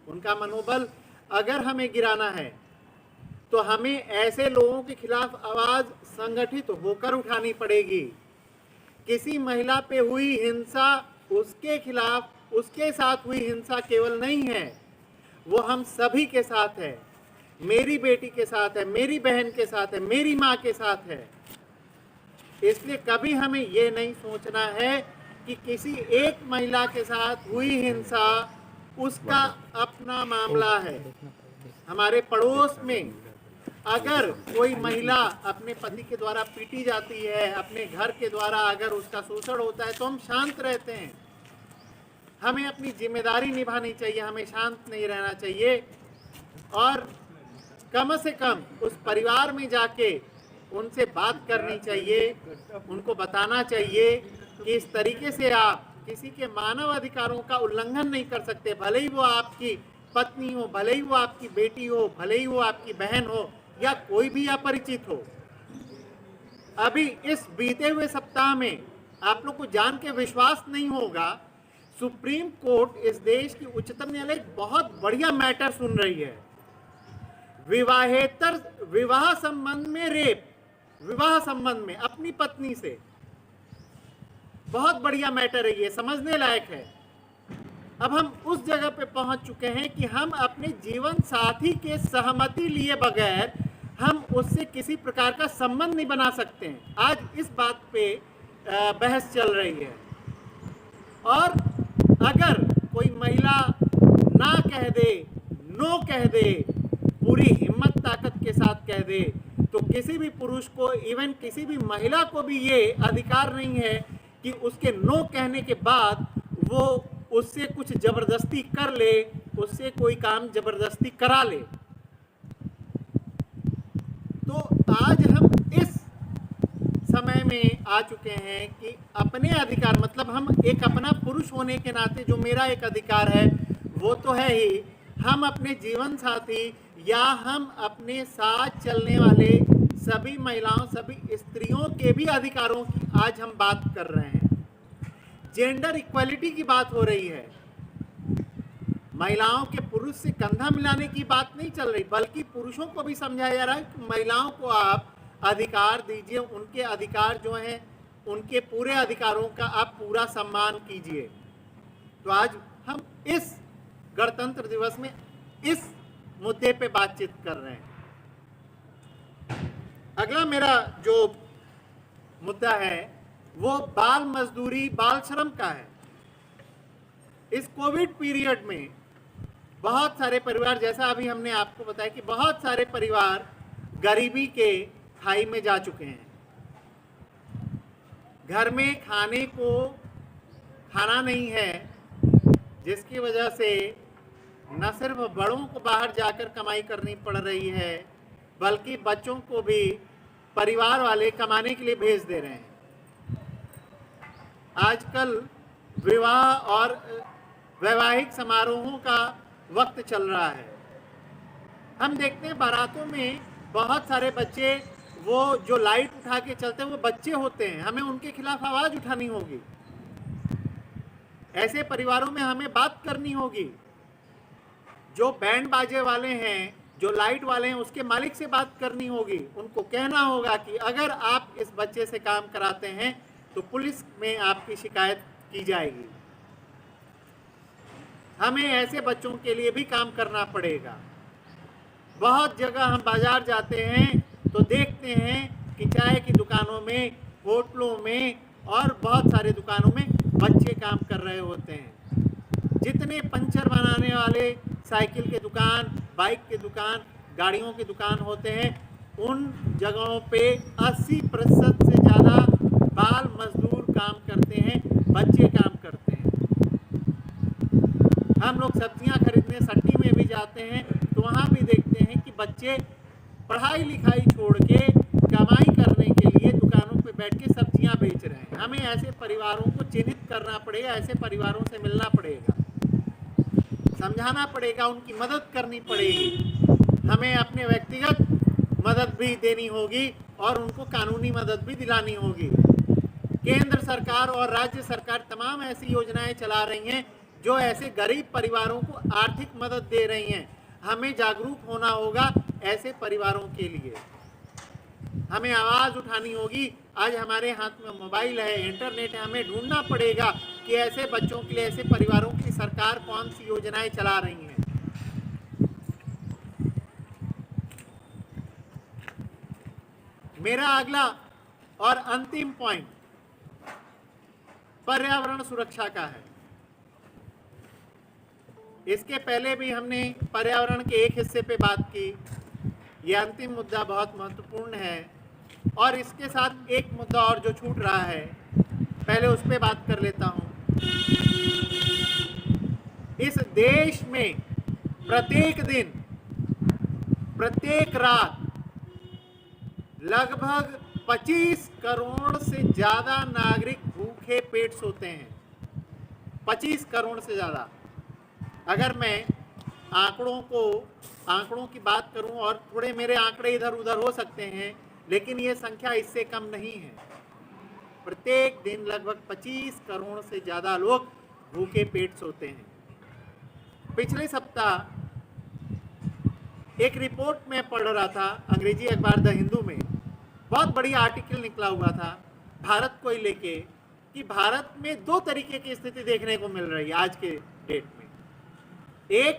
उनका मनोबल अगर हमें गिराना है तो हमें ऐसे लोगों के खिलाफ आवाज़ संगठित होकर उठानी पड़ेगी। किसी महिला पे हुई हिंसा उसके खिलाफ, उसके साथ हुई हिंसा केवल नहीं है, वो हम सभी के साथ है। मेरी बेटी के साथ है, मेरी बहन के साथ है, मेरी माँ के साथ है। इसलिए कभी हमें ये नहीं सोचना है कि किसी एक महिला के साथ हुई हिंसा उसका अपना मामला है। हमारे पड़ोस में अगर कोई महिला अपने पति के द्वारा पीटी जाती है, अपने घर के द्वारा अगर उसका शोषण होता है, तो हम शांत रहते हैं। हमें अपनी जिम्मेदारी निभानी चाहिए, हमें शांत नहीं रहना चाहिए, और कम से कम उस परिवार में जाके उनसे बात करनी चाहिए, उनको बताना चाहिए कि इस तरीके से आप किसी के मानव अधिकारों का उल्लंघन नहीं कर सकते, भले ही वो आपकी पत्नी हो, भले ही वो आपकी बेटी हो, भले ही वो आपकी बहन हो, या कोई भी अपरिचित हो। अभी इस बीते हुए सप्ताह में आप लोग को जान के विश्वास नहीं होगा, सुप्रीम कोर्ट, इस देश की उच्चतम न्यायालय बहुत बढ़िया मैटर सुन रही है। विवाहेतर विवाह संबंध में रेप, विवाह संबंध में अपनी पत्नी से, बहुत बढ़िया मैटर है ये, समझने लायक है। अब हम उस जगह पे पहुंच चुके हैं कि हम अपने जीवन साथी के सहमति लिए बगैर हम उससे किसी प्रकार का संबंध नहीं बना सकते हैं। आज इस बात पे बहस चल रही है, और अगर कोई महिला ना कह दे, नो कह दे, पूरी हिम्मत ताकत के साथ कह दे, तो किसी भी पुरुष को, इवन किसी भी महिला को भी ये अधिकार नहीं है कि उसके नो कहने के बाद वो उससे कुछ जबरदस्ती कर ले, उससे कोई काम जबरदस्ती करा ले। तो आज हम इस समय में आ चुके हैं कि अपने अधिकार, मतलब हम एक अपना पुरुष होने के नाते जो मेरा एक अधिकार है वो तो है ही, हम अपने जीवन साथी या हम अपने साथ चलने वाले सभी महिलाओं, सभी स्त्रियों के भी अधिकारों की आज हम बात कर रहे हैं। जेंडर इक्वलिटी की बात हो रही है। महिलाओं के पुरुष से कंधा मिलाने की बात नहीं चल रही, बल्कि पुरुषों को भी समझाया जा रहा है कि महिलाओं को आप अधिकार दीजिए, उनके अधिकार जो हैं, उनके पूरे अधिकारों का आप पूरा सम्मान कीजिए। तो आज हम इस गणतंत्र दिवस में इस मुद्दे पे बातचीत कर रहे हैं। अगला मेरा जो मुद्दा है वो बाल मजदूरी, बाल श्रम का है। इस कोविड पीरियड में बहुत सारे परिवार, जैसा अभी हमने आपको बताया कि बहुत सारे परिवार गरीबी के खाई में जा चुके हैं। घर में खाने को खाना नहीं है, जिसकी वजह से न सिर्फ बड़ों को बाहर जाकर कमाई करनी पड़ रही है, बल्कि बच्चों को भी परिवार वाले कमाने के लिए भेज दे रहे हैं। आजकल विवाह और वैवाहिक समारोहों का वक्त चल रहा है। हम देखते हैं बारातों में बहुत सारे बच्चे, वो जो लाइट उठा के चलते हैं वो बच्चे होते हैं। हमें उनके खिलाफ आवाज उठानी होगी। ऐसे परिवारों में हमें बात करनी होगी। जो बैंड बाजे वाले हैं, जो लाइट वाले हैं, उसके मालिक से बात करनी होगी। उनको कहना होगा कि अगर आप इस बच्चे से काम कराते हैं तो पुलिस में आपकी शिकायत की जाएगी। हमें ऐसे बच्चों के लिए भी काम करना पड़ेगा। बहुत जगह हम बाजार जाते हैं तो देखते हैं कि चाय की दुकानों में, होटलों में और बहुत सारे दुकानों में बच्चे काम कर रहे होते हैं। जितने पंचर बनाने वाले, साइकिल के दुकान, बाइक के दुकान, गाड़ियों के दुकान होते हैं, उन जगहों पे 80% से ज़्यादा बाल मजदूर काम करते हैं, बच्चे काम करते हैं। हम लोग सब्जियां खरीदने सट्टी में भी जाते हैं तो वहाँ भी देखते हैं कि बच्चे पढ़ाई लिखाई छोड़ के कमाई करने के लिए दुकानों पे बैठ के सब्जियां बेच रहे हैं। हमें ऐसे परिवारों को चिन्हित करना पड़ेगा, ऐसे परिवारों से मिलना पड़ेगा, समझाना पड़ेगा, उनकी मदद करनी पड़ेगी। हमें अपने व्यक्तिगत मदद भी देनी होगी और उनको कानूनी मदद भी दिलानी होगी। केंद्र सरकार और राज्य सरकार तमाम ऐसी योजनाएं चला रही हैं जो ऐसे गरीब परिवारों को आर्थिक मदद दे रही हैं। हमें जागरूक होना होगा ऐसे परिवारों के लिए। हमें आवाज़ उठानी होगी। आज हमारे हाथ में मोबाइल है, इंटरनेट है। हमें ढूंढना पड़ेगा कि ऐसे बच्चों के लिए, ऐसे परिवारों की सरकार कौन सी योजनाएं चला रही हैं। मेरा अगला और अंतिम पॉइंट पर्यावरण सुरक्षा का है। इसके पहले भी हमने पर्यावरण के एक हिस्से पे बात की। यह अंतिम मुद्दा बहुत महत्वपूर्ण है और इसके साथ एक मुद्दा और जो छूट रहा है, पहले उस पे बात कर लेता हूं। इस देश में प्रत्येक दिन, प्रत्येक रात लगभग 25 करोड़ से ज़्यादा नागरिक भूखे पेट सोते हैं। 25 करोड़ से ज़्यादा। अगर मैं आंकड़ों की बात करूं, और थोड़े मेरे आंकड़े इधर उधर हो सकते हैं, लेकिन ये संख्या इससे कम नहीं है। प्रत्येक दिन लगभग 25 करोड़ से ज़्यादा लोग भूखे पेट सोते हैं। पिछले सप्ताह एक रिपोर्ट में पढ़ रहा था, अंग्रेजी अखबार द हिंदू में बहुत बड़ी आर्टिकल निकला हुआ था भारत को लेके, कि भारत में दो तरीके की स्थिति देखने को मिल रही है आज के डेट में। एक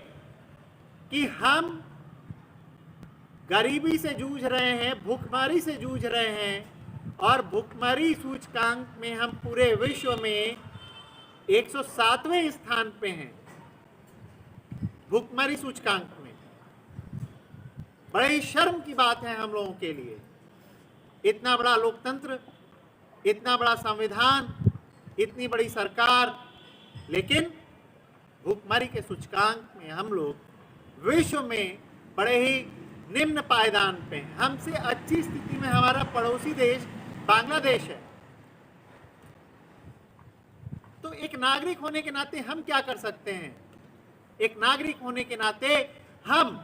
कि हम गरीबी से जूझ रहे हैं, भूखमरी से जूझ रहे हैं, और भूखमरी सूचकांक में हम पूरे विश्व में 107वें स्थान पे हैं। भूखमरी सूचकांक में बड़ी शर्म की बात है हम लोगों के लिए। इतना बड़ा लोकतंत्र, इतना बड़ा संविधान, इतनी बड़ी सरकार, लेकिन भूखमरी के सूचकांक में हम लोग विश्व में बड़े ही निम्न पायदान पे हैं। हमसे अच्छी स्थिति में हमारा पड़ोसी देश बांग्लादेश है। तो एक नागरिक होने के नाते हम क्या कर सकते हैं? एक नागरिक होने के नाते हम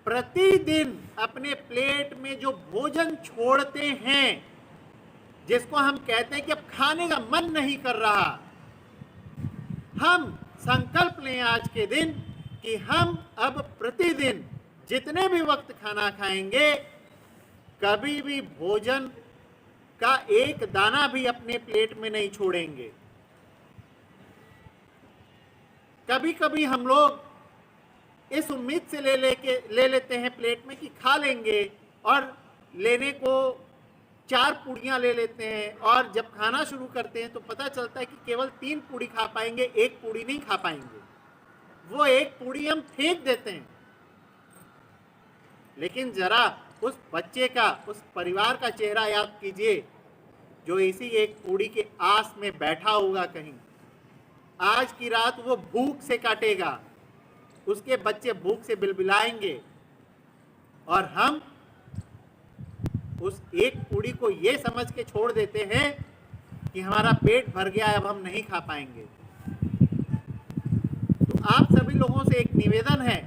प्रतिदिन अपने प्लेट में जो भोजन छोड़ते हैं, जिसको हम कहते हैं कि अब खाने का मन नहीं कर रहा, हम संकल्प लें आज के दिन कि हम अब प्रतिदिन जितने भी वक्त खाना खाएंगे, कभी भी भोजन का एक दाना भी अपने प्लेट में नहीं छोड़ेंगे। कभी कभी हम लोग इस उम्मीद से ले लेते हैं प्लेट में कि खा लेंगे, और लेने को 4 पूड़ियाँ ले लेते हैं, और जब खाना शुरू करते हैं तो पता चलता है कि केवल 3 पूड़ी खा पाएंगे, 1 पूड़ी नहीं खा पाएंगे। वो 1 पूड़ी हम फेंक देते हैं। लेकिन जरा उस बच्चे का, उस परिवार का चेहरा याद कीजिए जो इसी 1 पूड़ी के आस में बैठा होगा कहीं। आज की रात वो भूख से काटेगा, उसके बच्चे भूख से बिलबिलाएंगे, और हम उस एक पूड़ी को ये समझ के छोड़ देते हैं कि हमारा पेट भर गया है, अब हम नहीं खा पाएंगे। तो आप सभी लोगों से एक निवेदन है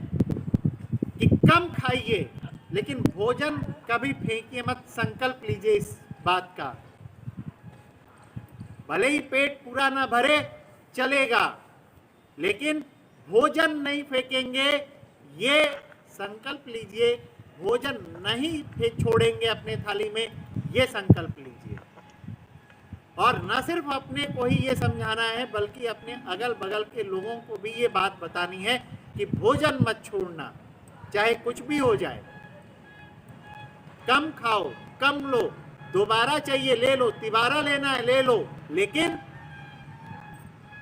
कि कम खाइए, लेकिन भोजन कभी फेंकिए मत। संकल्प लीजिए इस बात का। भले ही पेट पूरा ना भरे चलेगा, लेकिन भोजन नहीं फेंकेंगे, ये संकल्प लीजिए। भोजन नहीं छोड़ेंगे अपने थाली में, ये संकल्प लीजिए। और न सिर्फ अपने को ही ये समझाना है, बल्कि अपने अगल बगल के लोगों को भी ये बात बतानी है कि भोजन मत छोड़ना, चाहे कुछ भी हो जाए। कम खाओ, कम लो, दोबारा चाहिए ले लो, तिबारा लेना है ले लो, लेकिन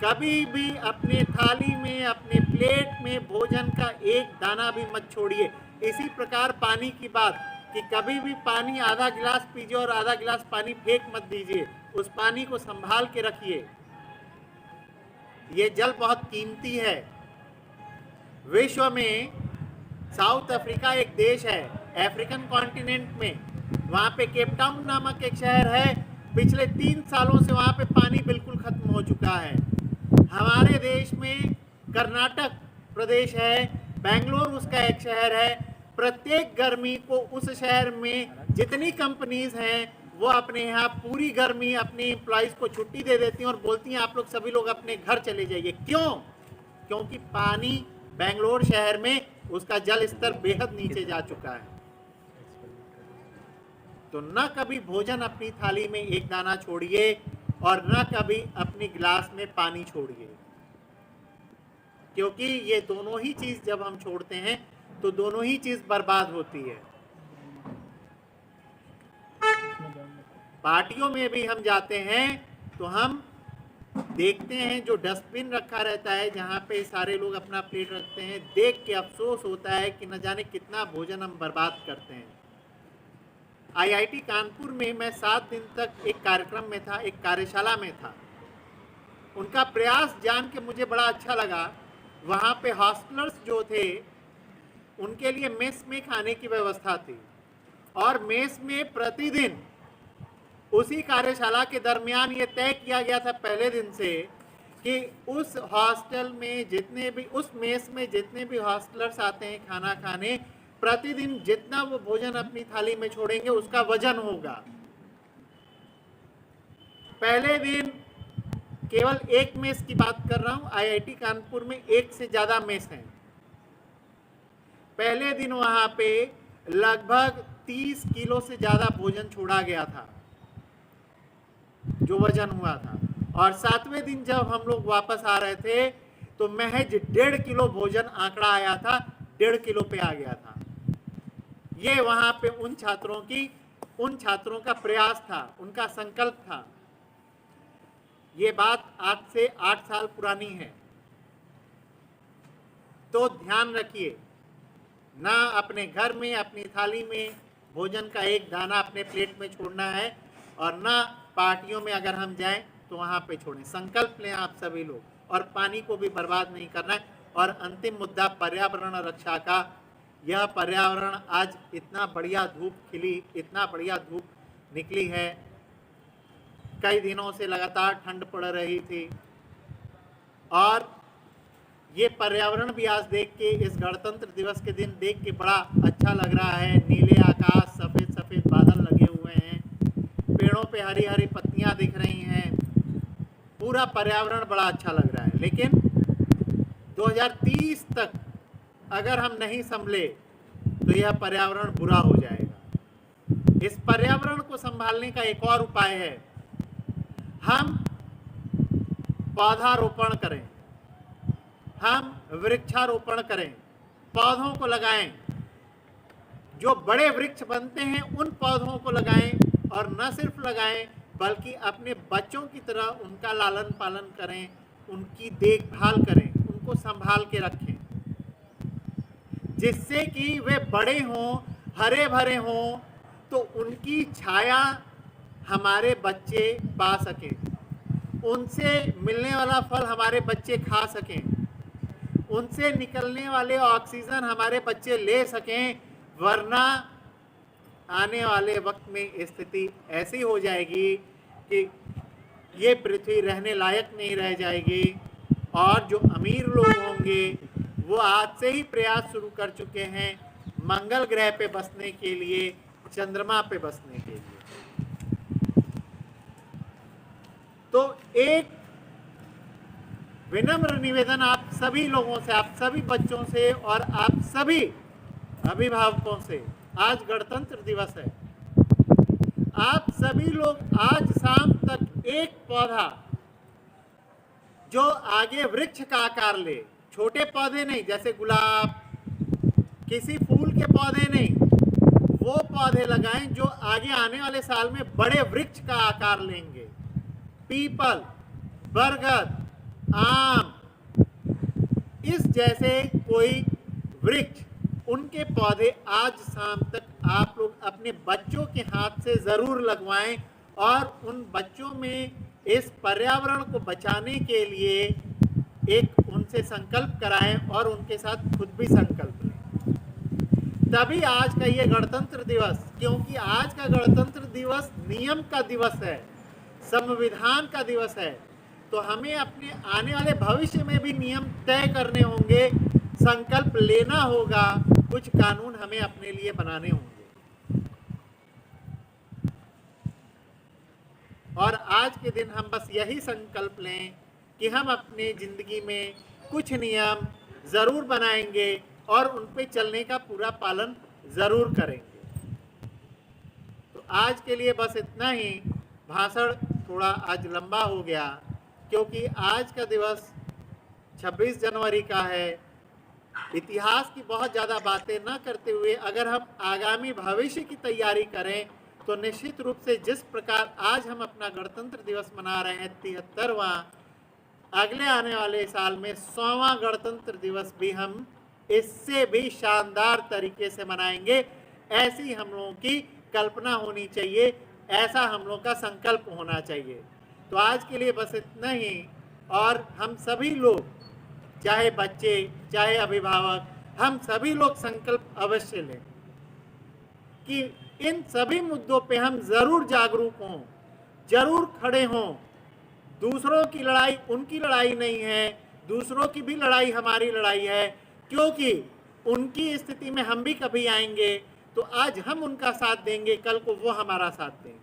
कभी भी अपने थाली में, अपने प्लेट में भोजन का एक दाना भी मत छोड़िए। इसी प्रकार पानी की बात कि कभी भी पानी आधा गिलास पीजिए और आधा गिलास पानी फेंक मत दीजिए, उस पानी को संभाल के रखिए। ये जल बहुत कीमती है। विश्व में साउथ अफ्रीका एक देश है, अफ्रीकन कॉन्टिनेंट में, वहाँ पे केप टाउन नामक एक शहर है। पिछले 3 सालों से वहाँ पे पानी बिल्कुल खत्म हो चुका है। हमारे देश में कर्नाटक प्रदेश है, बेंगलोर उसका एक शहर है। प्रत्येक गर्मी को उस शहर में जितनी कंपनीज हैं वो अपने यहाँ पूरी गर्मी अपने एम्प्लॉइज को छुट्टी दे देती हैं और बोलती हैं आप लोग सभी लोग अपने घर चले जाइए। क्यों? क्योंकि पानी बेंगलोर शहर में उसका जल स्तर बेहद नीचे जा चुका है। तो न कभी भोजन अपनी थाली में एक दाना छोड़िए और न कभी अपनी गिलास में पानी छोड़िए, क्योंकि ये दोनों ही चीज जब हम छोड़ते हैं तो दोनों ही चीज बर्बाद होती है। पार्टियों में भी हम जाते हैं तो हम देखते हैं जो डस्टबिन रखा रहता है जहाँ पे सारे लोग अपना प्लेट रखते हैं, देख के अफसोस होता है कि न जाने कितना भोजन हम बर्बाद करते हैं। आईआईटी कानपुर में मैं 7 दिन तक एक कार्यक्रम में था, एक कार्यशाला में था। उनका प्रयास जान के मुझे बड़ा अच्छा लगा। वहाँ पे हॉस्टलर्स जो थे उनके लिए मेस में खाने की व्यवस्था थी और मेस में प्रतिदिन उसी कार्यशाला के दरमियान ये तय किया गया था पहले दिन से कि उस हॉस्टल में जितने भी, उस मेस में जितने भी हॉस्टलर्स आते हैं खाना खाने, प्रतिदिन जितना वो भोजन अपनी थाली में छोड़ेंगे उसका वजन होगा। पहले दिन केवल एक मेस की बात कर रहा हूं, आईआईटी कानपुर में 1 से ज्यादा मेस हैं। पहले दिन वहां पे लगभग 30 किलो से ज्यादा भोजन छोड़ा गया था, जो वजन हुआ था। और 7वें दिन जब हम लोग वापस आ रहे थे तो महज 1.5 किलो भोजन आंकड़ा आया था, 1.5 किलो पे आ गया था। ये वहां पे उन छात्रों का प्रयास था, उनका संकल्प था। ये बात आज से 8 साल पुरानी है। तो ध्यान रखिए, ना अपने घर में अपनी थाली में भोजन का एक दाना अपने प्लेट में छोड़ना है और ना पार्टियों में अगर हम जाएं तो वहाँ पे छोड़ें। संकल्प लें आप सभी लोग, और पानी को भी बर्बाद नहीं करना है। और अंतिम मुद्दा पर्यावरण रक्षा का। यह पर्यावरण आज इतना बढ़िया धूप खिली, इतना बढ़िया धूप निकली है, कई दिनों से लगातार ठंड पड़ रही थी, और ये पर्यावरण भी आज देख के, इस गणतंत्र दिवस के दिन देख के बड़ा अच्छा लग रहा है। नीले आकाश, सफ़ेद सफ़ेद बादल लगे हुए हैं, पेड़ों पे हरी हरी पत्तियां दिख रही हैं, पूरा पर्यावरण बड़ा अच्छा लग रहा है। लेकिन 2030 तक अगर हम नहीं संभले तो यह पर्यावरण बुरा हो जाएगा। इस पर्यावरण को संभालने का एक और उपाय है, हम पौधारोपण करें, हम वृक्षारोपण करें, पौधों को लगाएं। जो बड़े वृक्ष बनते हैं उन पौधों को लगाएं, और न सिर्फ लगाएं बल्कि अपने बच्चों की तरह उनका लालन पालन करें, उनकी देखभाल करें, उनको संभाल के रखें, जिससे कि वे बड़े हों, हरे भरे हों, तो उनकी छाया हमारे बच्चे पा सकें, उनसे मिलने वाला फल हमारे बच्चे खा सकें, उनसे निकलने वाले ऑक्सीजन हमारे बच्चे ले सकें। वरना आने वाले वक्त में स्थिति ऐसी हो जाएगी कि ये पृथ्वी रहने लायक नहीं रह जाएगी और जो अमीर लोग होंगे वो आज से ही प्रयास शुरू कर चुके हैं मंगल ग्रह पे बसने के लिए, चंद्रमा पे बसने के लिए। तो एक विनम्र निवेदन आप सभी लोगों से, आप सभी बच्चों से और आप सभी अभिभावकों से, आज गणतंत्र दिवस है, आप सभी लोग आज शाम तक एक पौधा जो आगे वृक्ष का आकार ले, छोटे पौधे नहीं जैसे गुलाब, किसी फूल के पौधे नहीं, वो पौधे लगाएं जो आगे आने वाले साल में बड़े वृक्ष का आकार लेंगे। पीपल, बरगद, आम, इस जैसे कोई वृक्ष, उनके पौधे आज शाम तक आप लोग अपने बच्चों के हाथ से ज़रूर लगवाएं और उन बच्चों में इस पर्यावरण को बचाने के लिए एक उनसे संकल्प कराएं और उनके साथ खुद भी संकल्प लें। तभी आज का ये गणतंत्र दिवस, क्योंकि आज का गणतंत्र दिवस नियम का दिवस है, संविधान का दिवस है, तो हमें अपने आने वाले भविष्य में भी नियम तय करने होंगे, संकल्प लेना होगा, कुछ कानून हमें अपने लिए बनाने होंगे। और आज के दिन हम बस यही संकल्प लें कि हम अपनी जिंदगी में कुछ नियम ज़रूर बनाएंगे और उन पे चलने का पूरा पालन ज़रूर करेंगे। तो आज के लिए बस इतना ही। भाषण थोड़ा आज लंबा हो गया क्योंकि आज का दिवस 26 जनवरी का है। इतिहास की बहुत ज़्यादा बातें न करते हुए अगर हम आगामी भविष्य की तैयारी करें तो निश्चित रूप से जिस प्रकार आज हम अपना गणतंत्र दिवस मना रहे हैं 73वां, अगले आने वाले साल में 100वां गणतंत्र दिवस भी हम इससे भी शानदार तरीके से मनाएंगे। ऐसी हम लोगों की कल्पना होनी चाहिए, ऐसा हम लोगों का संकल्प होना चाहिए। तो आज के लिए बस इतना ही। और हम सभी लोग, चाहे बच्चे चाहे अभिभावक, हम सभी लोग संकल्प अवश्य लें कि इन सभी मुद्दों पे हम ज़रूर जागरूक हों, ज़रूर खड़े हों। दूसरों की लड़ाई उनकी लड़ाई नहीं है, दूसरों की भी लड़ाई हमारी लड़ाई है, क्योंकि उनकी स्थिति में हम भी कभी आएंगे तो आज हम उनका साथ देंगे, कल को वो हमारा साथ देंगे।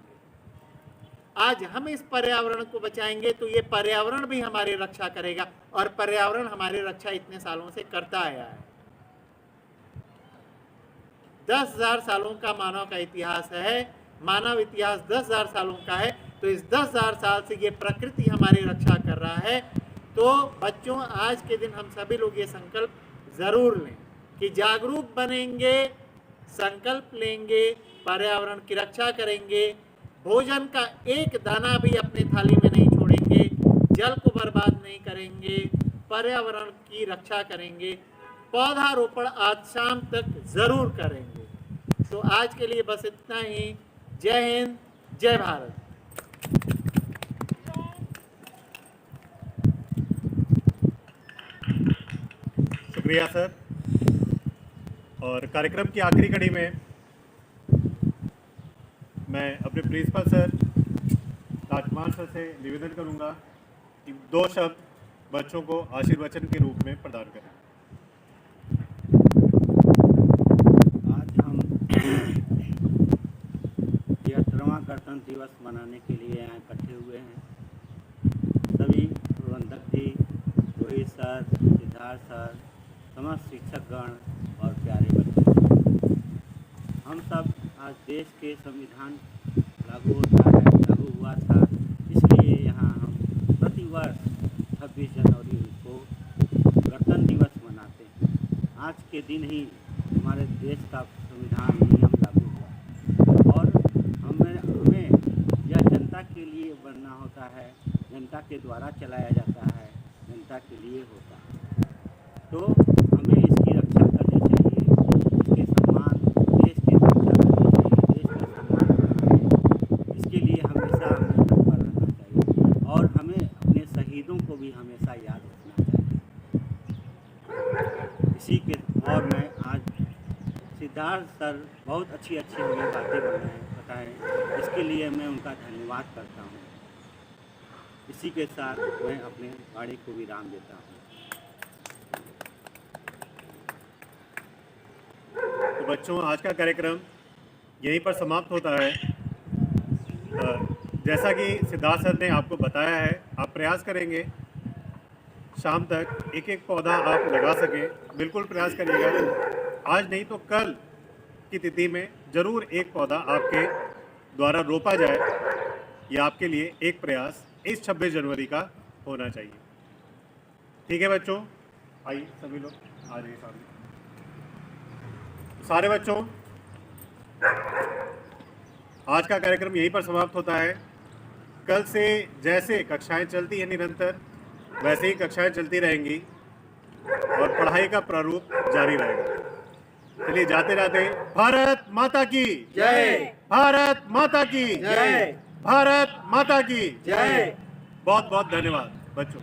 आज हम इस पर्यावरण को बचाएंगे तो ये पर्यावरण भी हमारी रक्षा करेगा और पर्यावरण हमारी रक्षा इतने सालों से करता आया है। 10,000 सालों का मानव का इतिहास है, मानव इतिहास 10,000 सालों का है, तो इस 10,000 साल से ये प्रकृति हमारी रक्षा कर रहा है। तो बच्चों, आज के दिन हम सभी लोग ये संकल्प ज़रूर लें कि जागरूक बनेंगे, संकल्प लेंगे, पर्यावरण की रक्षा करेंगे, भोजन का एक दाना भी अपने थाली में नहीं छोड़ेंगे, जल को बर्बाद नहीं करेंगे, पर्यावरण की रक्षा करेंगे, पौधारोपण आज शाम तक ज़रूर करेंगे। तो आज के लिए बस इतना ही। जय हिंद, जय भारत। शुक्रिया सर। और कार्यक्रम की आखिरी कड़ी में मैं अपने प्रिंसिपल सर राजकुमार सर से निवेदन करूंगा कि 2 शब्द बच्चों को आशीर्वचन के रूप में प्रदान करें। आज हम 73वां गणतंत्र दिवस मनाने के लिए यहाँ इकट्ठे हुए हैं। सभी प्रबंधक जी, रोहित सर, सिद्धार्थ सर, समस्त शिक्षकगण और प्यारे बच्चे, हम सब आज देश के संविधान लागू हुआ था, इसलिए यहाँ हम प्रतिवर्ष 26 जनवरी को गणतंत्र दिवस मनाते हैं। आज के दिन ही हमारे देश का संविधान नियम लागू हुआ और हमें यह जनता के लिए बनना होता है, जनता के द्वारा चलाया जाता है, जनता के लिए होता है। तो हमें इसकी रक्षा करनी चाहिए, इसके सम्मान, देश की रक्षा करनी चाहिए, देश का सम्मान करना है। इसके लिए हमेशा हमें तत्पर रहना चाहिए और हमें अपने शहीदों को भी हमेशा याद रखना चाहिए। इसी के और मैं आज सिद्धार्थ सर बहुत अच्छी अच्छी हमें बातें बताएं, इसके लिए मैं उनका धन्यवाद करता हूँ। इसी के साथ मैं अपने वाणी को विराम देता हूँ। तो बच्चों, आज का कार्यक्रम यहीं पर समाप्त होता है। जैसा कि सिद्धार्थ सर ने आपको बताया है, आप प्रयास करेंगे शाम तक एक एक पौधा आप लगा सकें। बिल्कुल प्रयास करिएगा। आज नहीं तो कल की तिथि में ज़रूर एक पौधा आपके द्वारा रोपा जाए। यह आपके लिए एक प्रयास इस 26 जनवरी का होना चाहिए। ठीक है बच्चों, आइए सभी लोग आ जाइए सामने। सारे बच्चों, आज का कार्यक्रम यहीं पर समाप्त होता है। कल से जैसे कक्षाएं चलती हैं निरंतर, वैसे ही कक्षाएं चलती रहेंगी और पढ़ाई का प्रारूप जारी रहेगा। चलिए जाते जाते भारत माता की जय, भारत माता की जय, भारत माता की जय। बहुत बहुत धन्यवाद बच्चों।